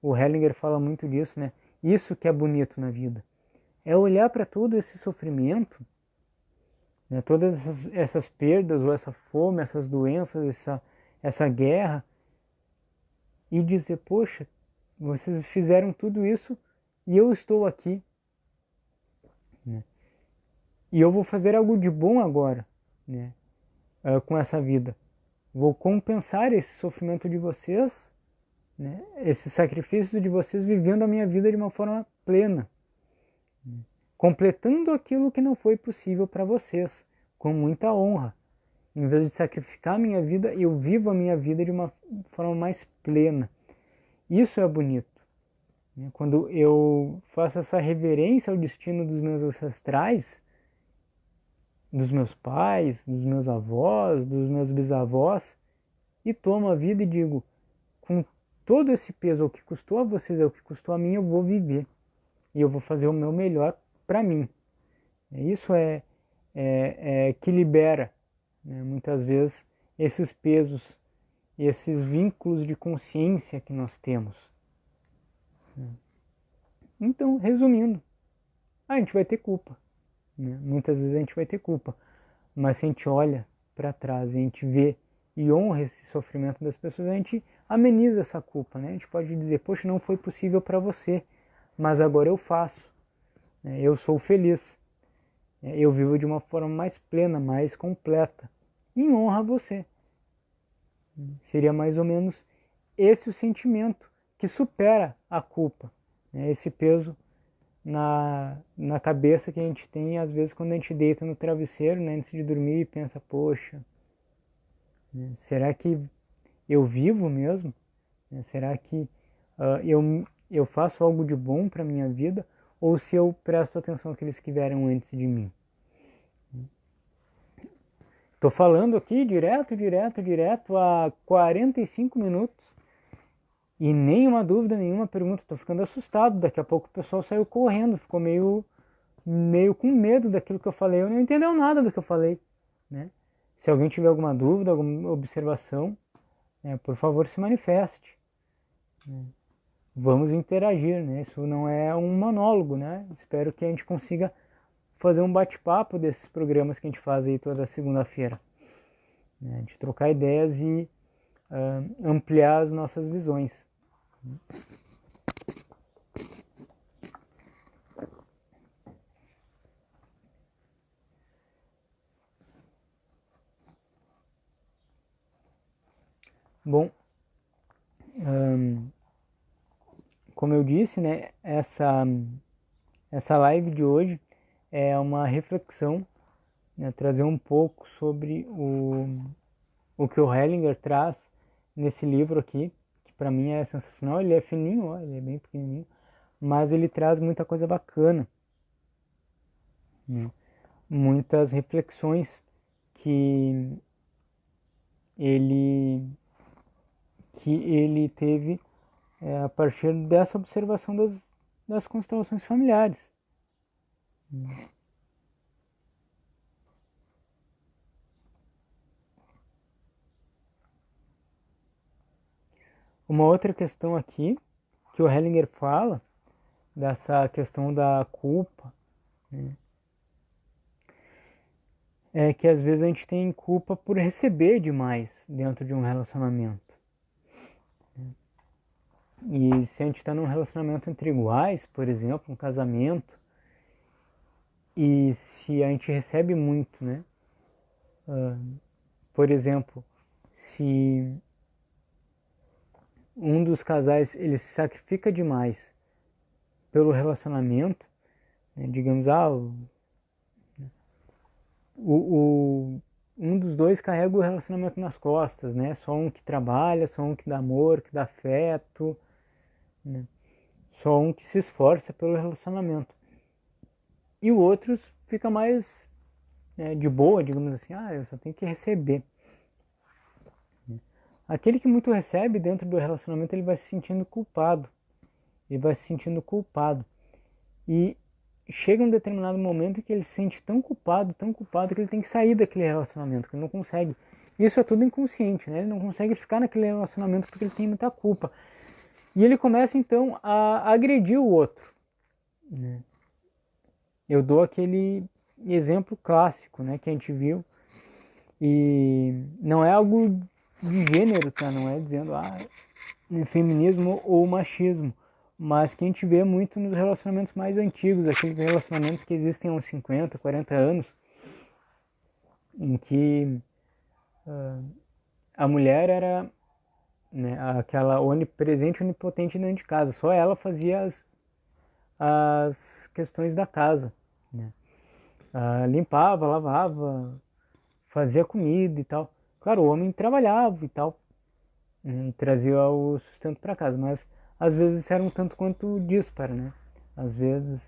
o Hellinger fala muito disso, né? Isso que é bonito na vida. É olhar para todo esse sofrimento, né? Todas essas perdas, ou essa fome, essas doenças, essa guerra, e dizer, poxa, vocês fizeram tudo isso e eu estou aqui, né? E eu vou fazer algo de bom agora, né? Com essa vida. Vou compensar esse sofrimento de vocês, né? Esse sacrifício de vocês, vivendo a minha vida de uma forma plena, né? Completando aquilo que não foi possível para vocês, com muita honra. Em vez de sacrificar a minha vida, eu vivo a minha vida de uma forma mais plena. Isso é bonito, né? Quando eu faço essa reverência ao destino dos meus ancestrais, dos meus pais, dos meus avós, dos meus bisavós, e tomo a vida e digo, com todo esse peso, o que custou a vocês é o que custou a mim, eu vou viver. E eu vou fazer o meu melhor para mim. Isso é que libera, né, muitas vezes, esses pesos e esses vínculos de consciência que nós temos. Então, resumindo, a gente vai ter culpa, né? Muitas vezes a gente vai ter culpa. Mas se a gente olha para trás e a gente vê e honra esse sofrimento das pessoas, a gente ameniza essa culpa, né? A gente pode dizer, poxa, não foi possível para você, mas agora eu faço, né? Eu sou feliz, né? Eu vivo de uma forma mais plena, mais completa, em honra a você. Seria mais ou menos esse o sentimento que supera a culpa, né? Esse peso na cabeça que a gente tem, às vezes, quando a gente deita no travesseiro, né, antes de dormir, e pensa, poxa, né, será que eu vivo mesmo? Né, será que eu faço algo de bom para a minha vida? Ou se eu presto atenção àqueles que vieram antes de mim? Estou falando aqui direto há 45 minutos e nenhuma dúvida, nenhuma pergunta. Estou ficando assustado. Daqui a pouco o pessoal saiu correndo, ficou meio com medo daquilo que eu falei. Eu não entendeu nada do que eu falei, né? Se alguém tiver alguma dúvida, alguma observação, por favor, se manifeste. Vamos interagir, né? Isso não é um monólogo, né? Espero que a gente consiga fazer um bate-papo desses programas que a gente faz aí toda segunda-feira, né? De trocar ideias e ampliar as nossas visões. Bom, como eu disse, né, essa live de hoje é uma reflexão, né, trazer um pouco sobre o que o Hellinger traz nesse livro aqui, que para mim é sensacional. Ele é fininho, ó, ele é bem pequenininho, mas ele traz muita coisa bacana, né? Muitas reflexões que ele teve a partir dessa observação das constelações familiares. Uma outra questão aqui, que o Hellinger fala, dessa questão da culpa, né, é que às vezes a gente tem culpa por receber demais dentro de um relacionamento. E se a gente está num relacionamento entre iguais, por exemplo, um casamento, e se a gente recebe muito, né? Por exemplo, se um dos casais ele se sacrifica demais pelo relacionamento, né? Digamos, um dos dois carrega o relacionamento nas costas, né? Só um que trabalha, só um que dá amor, que dá afeto, né? Só um que se esforça pelo relacionamento. E o outro fica mais, né, de boa, digamos assim, eu só tenho que receber. Aquele que muito recebe dentro do relacionamento, ele vai se sentindo culpado. Ele vai se sentindo culpado. E chega um determinado momento em que ele se sente tão culpado, que ele tem que sair daquele relacionamento, que ele não consegue. Isso é tudo inconsciente, né? Ele não consegue ficar naquele relacionamento porque ele tem muita culpa. E ele começa então a agredir o outro, né? Eu dou aquele exemplo clássico, né, que a gente viu, e não é algo de gênero, tá? Não é dizendo feminismo ou machismo, mas que a gente vê muito nos relacionamentos mais antigos, aqueles relacionamentos que existem há uns 50, 40 anos, em que a mulher era, né, aquela onipresente, onipotente dentro de casa, só ela fazia as questões da casa, né? Limpava, lavava, fazia comida e tal. Claro, o homem trabalhava e tal, né, e trazia o sustento para casa, mas às vezes isso era um tanto quanto disparo, né? Às vezes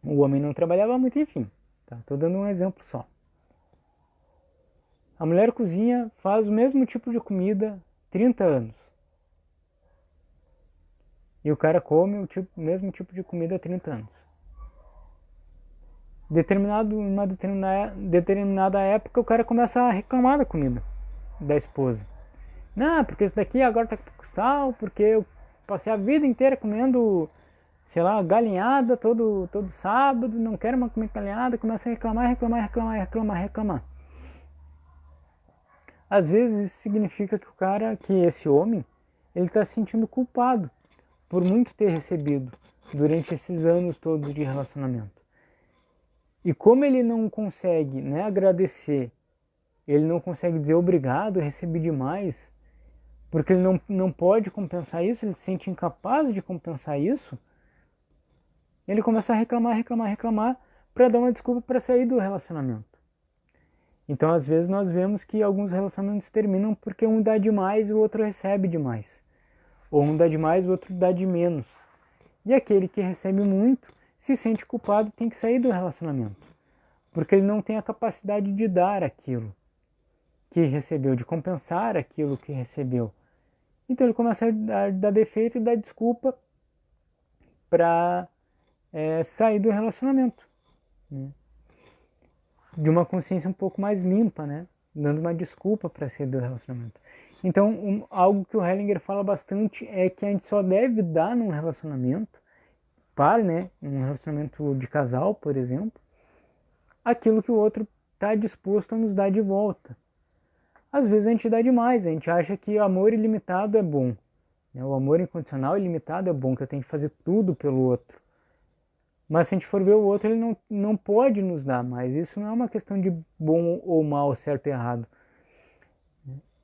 o homem não trabalhava muito, enfim. Tá? Tô dando um exemplo só. A mulher cozinha, faz o mesmo tipo de comida 30 anos. E o cara come o mesmo tipo de comida há 30 anos. Uma determinada época, o cara começa a reclamar da comida da esposa. Não, porque isso daqui agora tá com pouco sal, porque eu passei a vida inteira comendo sei lá, galinhada todo sábado, não quero mais comer galinhada, começa a reclamar. Às vezes isso significa que o cara, que esse homem, ele está se sentindo culpado por muito ter recebido durante esses anos todos de relacionamento. E como ele não consegue, né, agradecer, ele não consegue dizer obrigado, recebi demais, porque ele não pode compensar isso, ele se sente incapaz de compensar isso, ele começa a reclamar para dar uma desculpa para sair do relacionamento. Então, às vezes, nós vemos que alguns relacionamentos terminam porque um dá demais e o outro recebe demais. Ou um dá demais e o outro dá de menos. E aquele que recebe muito se sente culpado e tem que sair do relacionamento. Porque ele não tem a capacidade de dar aquilo que recebeu, de compensar aquilo que recebeu. Então ele começa a dar defeito e dar desculpa para sair do relacionamento. Né? De uma consciência um pouco mais limpa, né? Dando uma desculpa para sair do relacionamento. Então, algo que o Hellinger fala bastante é que a gente só deve dar num relacionamento, né? Um relacionamento de casal, por exemplo, aquilo que o outro está disposto a nos dar de volta. Às vezes a gente dá demais, a gente acha que o amor ilimitado é bom. Né? O amor incondicional ilimitado é bom, que eu tenho que fazer tudo pelo outro. Mas se a gente for ver o outro, ele não pode nos dar mais. Isso não é uma questão de bom ou mal, certo e errado.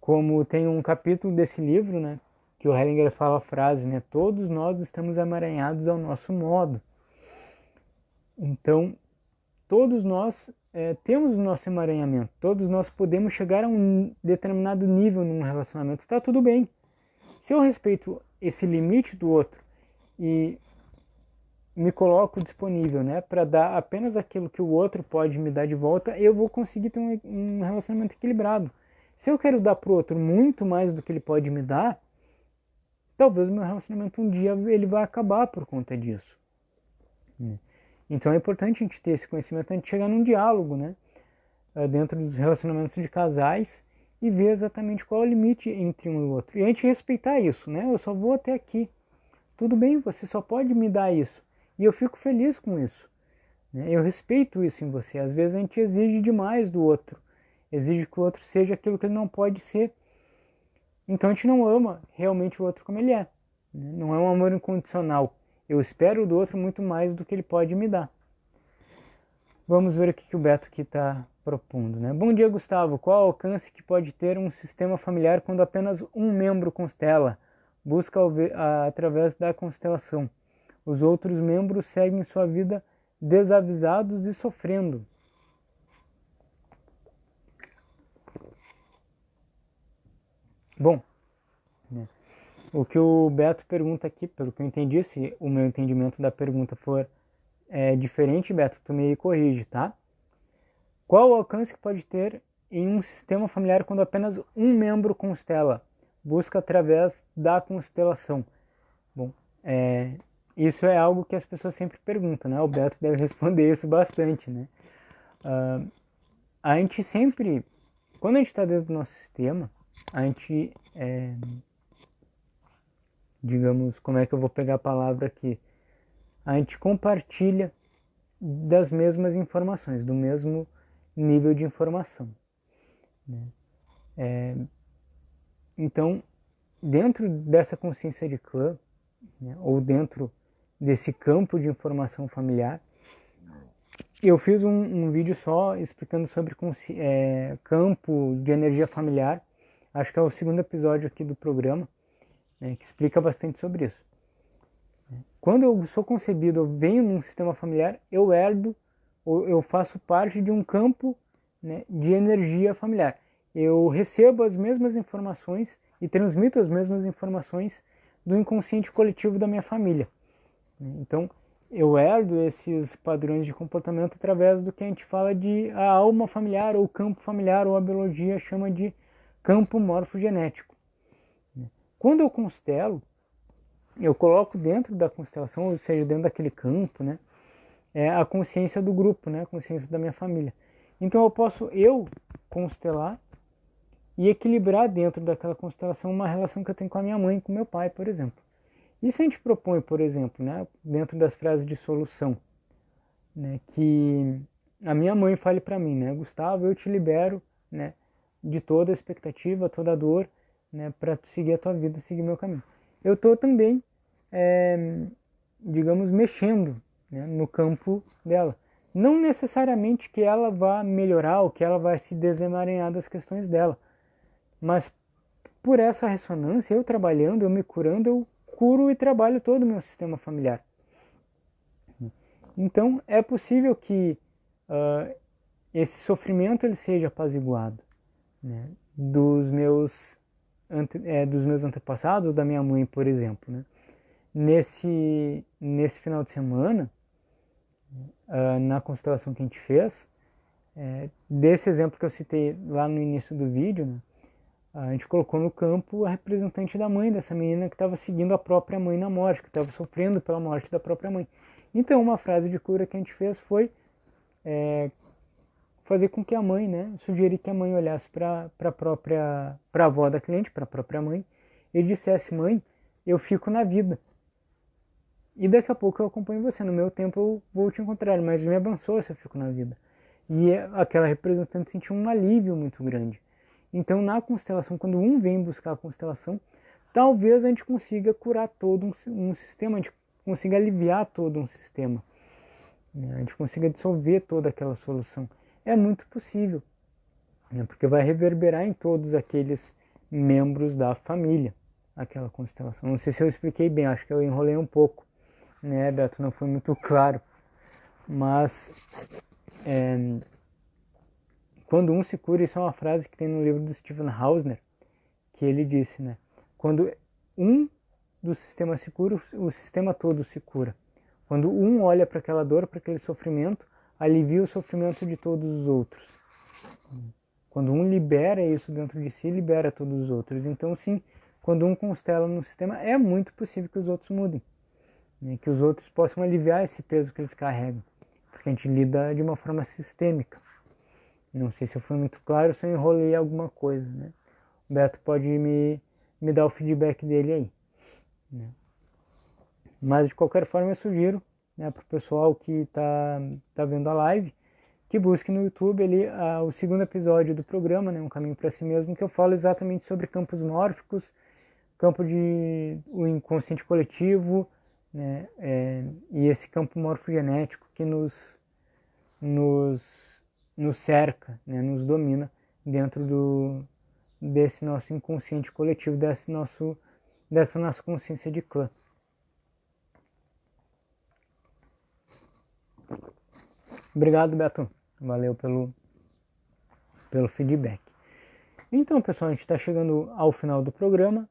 Como tem um capítulo desse livro, né, que o Hellinger fala a frase, né, todos nós estamos emaranhados ao nosso modo. Então, todos nós temos o nosso emaranhamento, todos nós podemos chegar a um determinado nível num relacionamento, está tudo bem. Se eu respeito esse limite do outro e me coloco disponível, né, para dar apenas aquilo que o outro pode me dar de volta, eu vou conseguir ter um relacionamento equilibrado. Se eu quero dar para o outro muito mais do que ele pode me dar, talvez o meu relacionamento um dia ele vai acabar por conta disso. Então é importante a gente ter esse conhecimento, a gente chegar num diálogo, né, dentro dos relacionamentos de casais e ver exatamente qual é o limite entre um e o outro. E a gente respeitar isso, né? Eu só vou até aqui. Tudo bem, você só pode me dar isso. E eu fico feliz com isso. Né? Eu respeito isso em você. Às vezes a gente exige demais do outro. Exige que o outro seja aquilo que ele não pode ser. Então a gente não ama realmente o outro como ele é. Né? Não é um amor incondicional. Eu espero do outro muito mais do que ele pode me dar. Vamos ver o que o Beto aqui está propondo. Né? Bom dia, Gustavo. Qual o alcance que pode ter um sistema familiar quando apenas um membro constela? Busca através da constelação. Os outros membros seguem sua vida desavisados e sofrendo. Bom, né, o que o Beto pergunta aqui, pelo que eu entendi, se o meu entendimento da pergunta for diferente, Beto, tu me corrige, tá? Qual o alcance que pode ter em um sistema familiar quando apenas um membro constela? Busca através da constelação. Bom, isso é algo que as pessoas sempre perguntam, né? O Beto deve responder isso bastante, né? A gente sempre, quando a gente está dentro do nosso sistema, a gente, digamos, como é que eu vou pegar a palavra aqui? A gente compartilha das mesmas informações, do mesmo nível de informação. Né? Então, dentro dessa consciência de clã, né, ou dentro desse campo de informação familiar, eu fiz um vídeo só explicando sobre campo de energia familiar. Acho que é o segundo episódio aqui do programa, né, que explica bastante sobre isso. Quando eu sou concebido, eu venho num sistema familiar, eu herdo, ou eu faço parte de um campo, né, de energia familiar. Eu recebo as mesmas informações e transmito as mesmas informações do inconsciente coletivo da minha família. Então, eu herdo esses padrões de comportamento através do que a gente fala de a alma familiar, ou campo familiar, ou a biologia chama de campo morfogenético. Quando eu constelo, eu coloco dentro da constelação, ou seja, dentro daquele campo, né, a consciência do grupo, né, a consciência da minha família. Então eu posso constelar e equilibrar dentro daquela constelação uma relação que eu tenho com a minha mãe, com meu pai, por exemplo. E se a gente propõe, por exemplo, né, dentro das frases de solução, né, que a minha mãe fale para mim, né, Gustavo, eu te libero, né, de toda a expectativa, toda a dor, né, para seguir a tua vida, seguir meu caminho. Eu estou também, digamos, mexendo, né, no campo dela. Não necessariamente que ela vá melhorar ou que ela vai se desemaranhar das questões dela, mas por essa ressonância, eu trabalhando, eu me curando, eu curo e trabalho todo o meu sistema familiar. Então, é possível que esse sofrimento ele seja apaziguado, né, dos meus antepassados, da minha mãe, por exemplo. Né. Nesse final de semana, na constelação que a gente fez, desse exemplo que eu citei lá no início do vídeo, né, a gente colocou no campo a representante da mãe dessa menina que estava seguindo a própria mãe na morte, que estava sofrendo pela morte da própria mãe. Então, uma frase de cura que a gente fez foi fazer com que a mãe, né, sugerir que a mãe olhasse para a avó da cliente, para a própria mãe, e dissesse: mãe, eu fico na vida. E daqui a pouco eu acompanho você, no meu tempo eu vou te encontrar, mas me abençoa se eu fico na vida. E aquela representante sentiu um alívio muito grande. Então, na constelação, quando um vem buscar a constelação, talvez a gente consiga curar todo um sistema, a gente consiga aliviar todo um sistema, né? A gente consiga dissolver toda aquela solução. É muito possível, né? Porque vai reverberar em todos aqueles membros da família, aquela constelação. Não sei se eu expliquei bem, acho que eu enrolei um pouco, né, Beto? Não foi muito claro, mas quando um se cura, isso é uma frase que tem no livro do Stephen Hausner, que ele disse, né? Quando um do sistema se cura, o sistema todo se cura. Quando um olha para aquela dor, para aquele sofrimento, alivia o sofrimento de todos os outros. Quando um libera isso dentro de si, libera todos os outros. Então, sim, quando um constela no sistema, é muito possível que os outros mudem, né? Que os outros possam aliviar esse peso que eles carregam, porque a gente lida de uma forma sistêmica. Não sei se eu fui muito claro, se eu enrolei alguma coisa, né? O Beto pode me dar o feedback dele aí, né? Mas de qualquer forma eu sugiro, né, para o pessoal que tá vendo a live, que busque no YouTube ali o segundo episódio do programa, né, Um Caminho para Si Mesmo, que eu falo exatamente sobre campos mórficos, campo de o inconsciente coletivo, né, e esse campo morfogenético que nos cerca, né, nos domina dentro desse nosso inconsciente coletivo, dessa nossa consciência de clã. Obrigado, Beto. Valeu pelo feedback. Então, pessoal, a gente está chegando ao final do programa,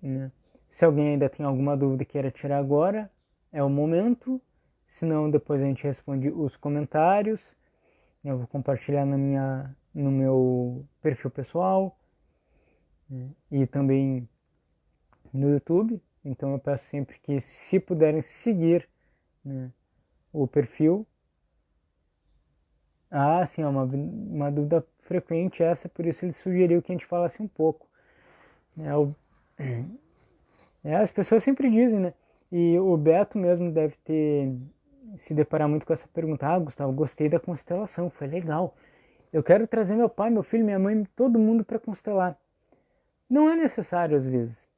né? Se alguém ainda tem alguma dúvida e queira tirar agora, é o momento. Se não, depois a gente responde os comentários. Eu vou compartilhar no meu perfil pessoal, né? E também no YouTube. Então eu peço sempre que, se puderem seguir, né, o perfil. Sim, é uma dúvida frequente essa, por isso ele sugeriu que a gente falasse um pouco. As pessoas sempre dizem, né? E o Beto mesmo deve ter se deparar muito com essa pergunta. Gustavo, gostei da constelação, foi legal. Eu quero trazer meu pai, meu filho, minha mãe, todo mundo para constelar. Não é necessário às vezes,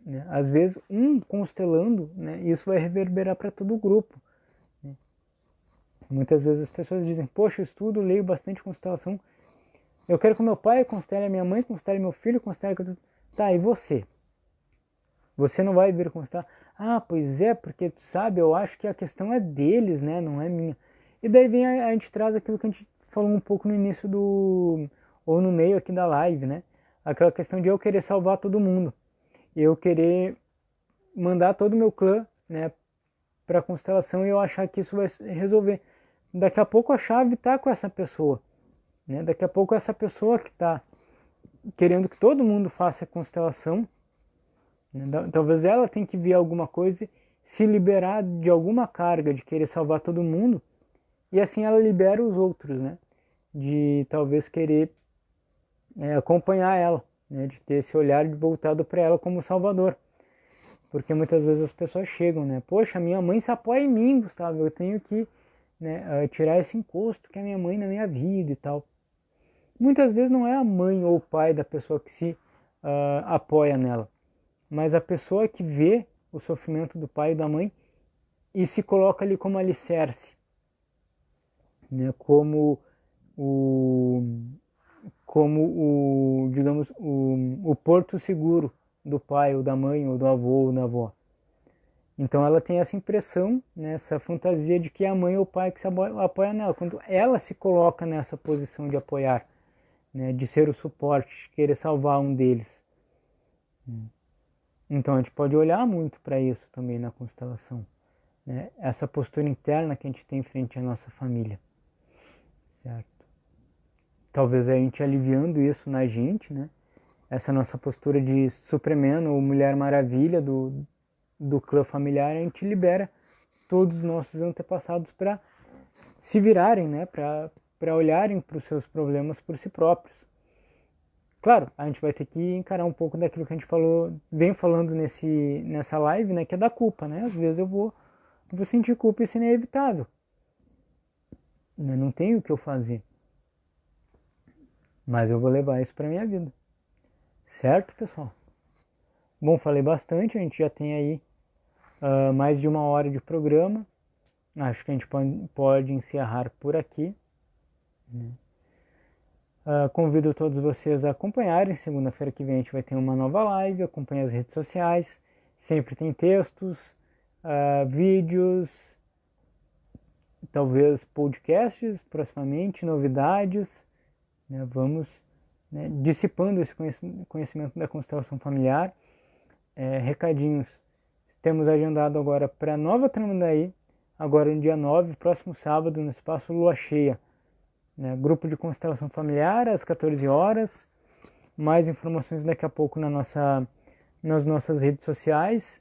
né? Às vezes um constelando, né, isso vai reverberar para todo o grupo, né? Muitas vezes as pessoas dizem: poxa, eu estudo, leio bastante constelação, eu quero que meu pai constele a minha mãe, constele meu filho, constele... Tá, e você? Você não vai vir constelar? Pois é, porque tu sabe, eu acho que a questão é deles, né, não é minha. E daí a gente traz aquilo que a gente falou um pouco no início ou no meio aqui da live, né? Aquela questão de eu querer salvar todo mundo. Eu querer mandar todo o meu clã, né, para a constelação, e eu achar que isso vai resolver. Daqui a pouco a chave está com essa pessoa, né? Daqui a pouco essa pessoa que está querendo que todo mundo faça a constelação, né? Talvez ela tenha que ver alguma coisa, se liberar de alguma carga de querer salvar todo mundo, e assim ela libera os outros, né? De talvez querer acompanhar ela, né? De ter esse olhar voltado para ela como salvador. Porque muitas vezes as pessoas chegam, né? Poxa, minha mãe se apoia em mim, Gustavo, eu tenho que, né, tirar esse encosto que é minha mãe na minha vida e tal. Muitas vezes não é a mãe ou o pai da pessoa que se apoia nela, mas a pessoa que vê o sofrimento do pai e da mãe e se coloca ali como alicerce, né? O, como digamos, o porto seguro do pai ou da mãe ou do avô ou da avó. Então ela tem essa impressão, né, essa fantasia de que é a mãe ou o pai que se apoia nela. Quando ela se coloca nessa posição de apoiar, né, de ser o suporte, de querer salvar um deles. Então a gente pode olhar muito para isso também na constelação, né? Essa postura interna que a gente tem frente à nossa família, certo? Talvez a gente aliviando isso na gente, né? Essa nossa postura de Superman ou Mulher Maravilha do clã familiar, a gente libera todos os nossos antepassados para se virarem, né? Para olharem para os seus problemas por si próprios. Claro, a gente vai ter que encarar um pouco daquilo que a gente vem falando nessa live, né? Que é da culpa, né? Às vezes eu vou sentir culpa, isso é inevitável. Eu não tenho o que eu fazer. Mas eu vou levar isso para minha vida. Certo, pessoal? Bom, falei bastante, a gente já tem aí mais de 1 hora de programa. Acho que a gente pode encerrar por aqui. Né? Convido todos vocês a acompanharem. Segunda-feira que vem a gente vai ter uma nova live. Acompanhe as redes sociais. Sempre tem textos, vídeos, talvez podcasts proximamente, novidades. Né? Vamos, né, dissipando esse conhecimento da constelação familiar. Recadinhos. Temos agendado agora para Nova Tramandaí, agora no dia 9, próximo sábado, no espaço Lua Cheia. Né? Grupo de constelação familiar às 14 horas. Mais informações daqui a pouco nas nossas redes sociais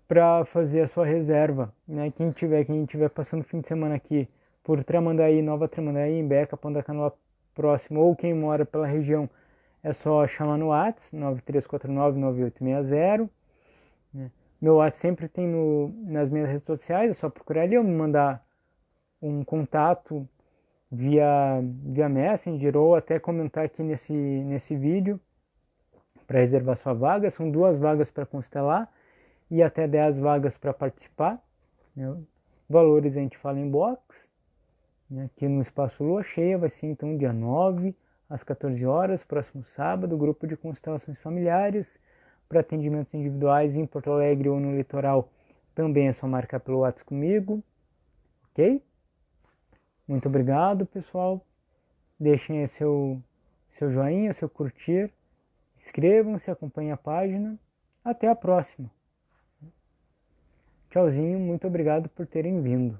para fazer a sua reserva. Né? Quem tiver passando o fim de semana aqui por Tramandaí, Nova Tramandaí, Embeca, Pandacanoa próximo, ou quem mora pela região, é só chamar no WhatsApp 93499860. Né? Meu WhatsApp sempre tem nas minhas redes sociais, é só procurar ali ou me mandar um contato via Messenger ou até comentar aqui nesse vídeo para reservar sua vaga. São 2 vagas para constelar e até 10 vagas para participar. Né? Valores a gente fala em box. Né? Aqui no Espaço Lua Cheia vai ser então dia 9 às 14 horas, próximo sábado, grupo de constelações familiares para atendimentos individuais em Porto Alegre ou no litoral. Também é só marcar pelo WhatsApp comigo, ok? Muito obrigado, pessoal. Deixem aí seu joinha, seu curtir. Inscrevam-se, acompanhem a página. Até a próxima. Tchauzinho, muito obrigado por terem vindo.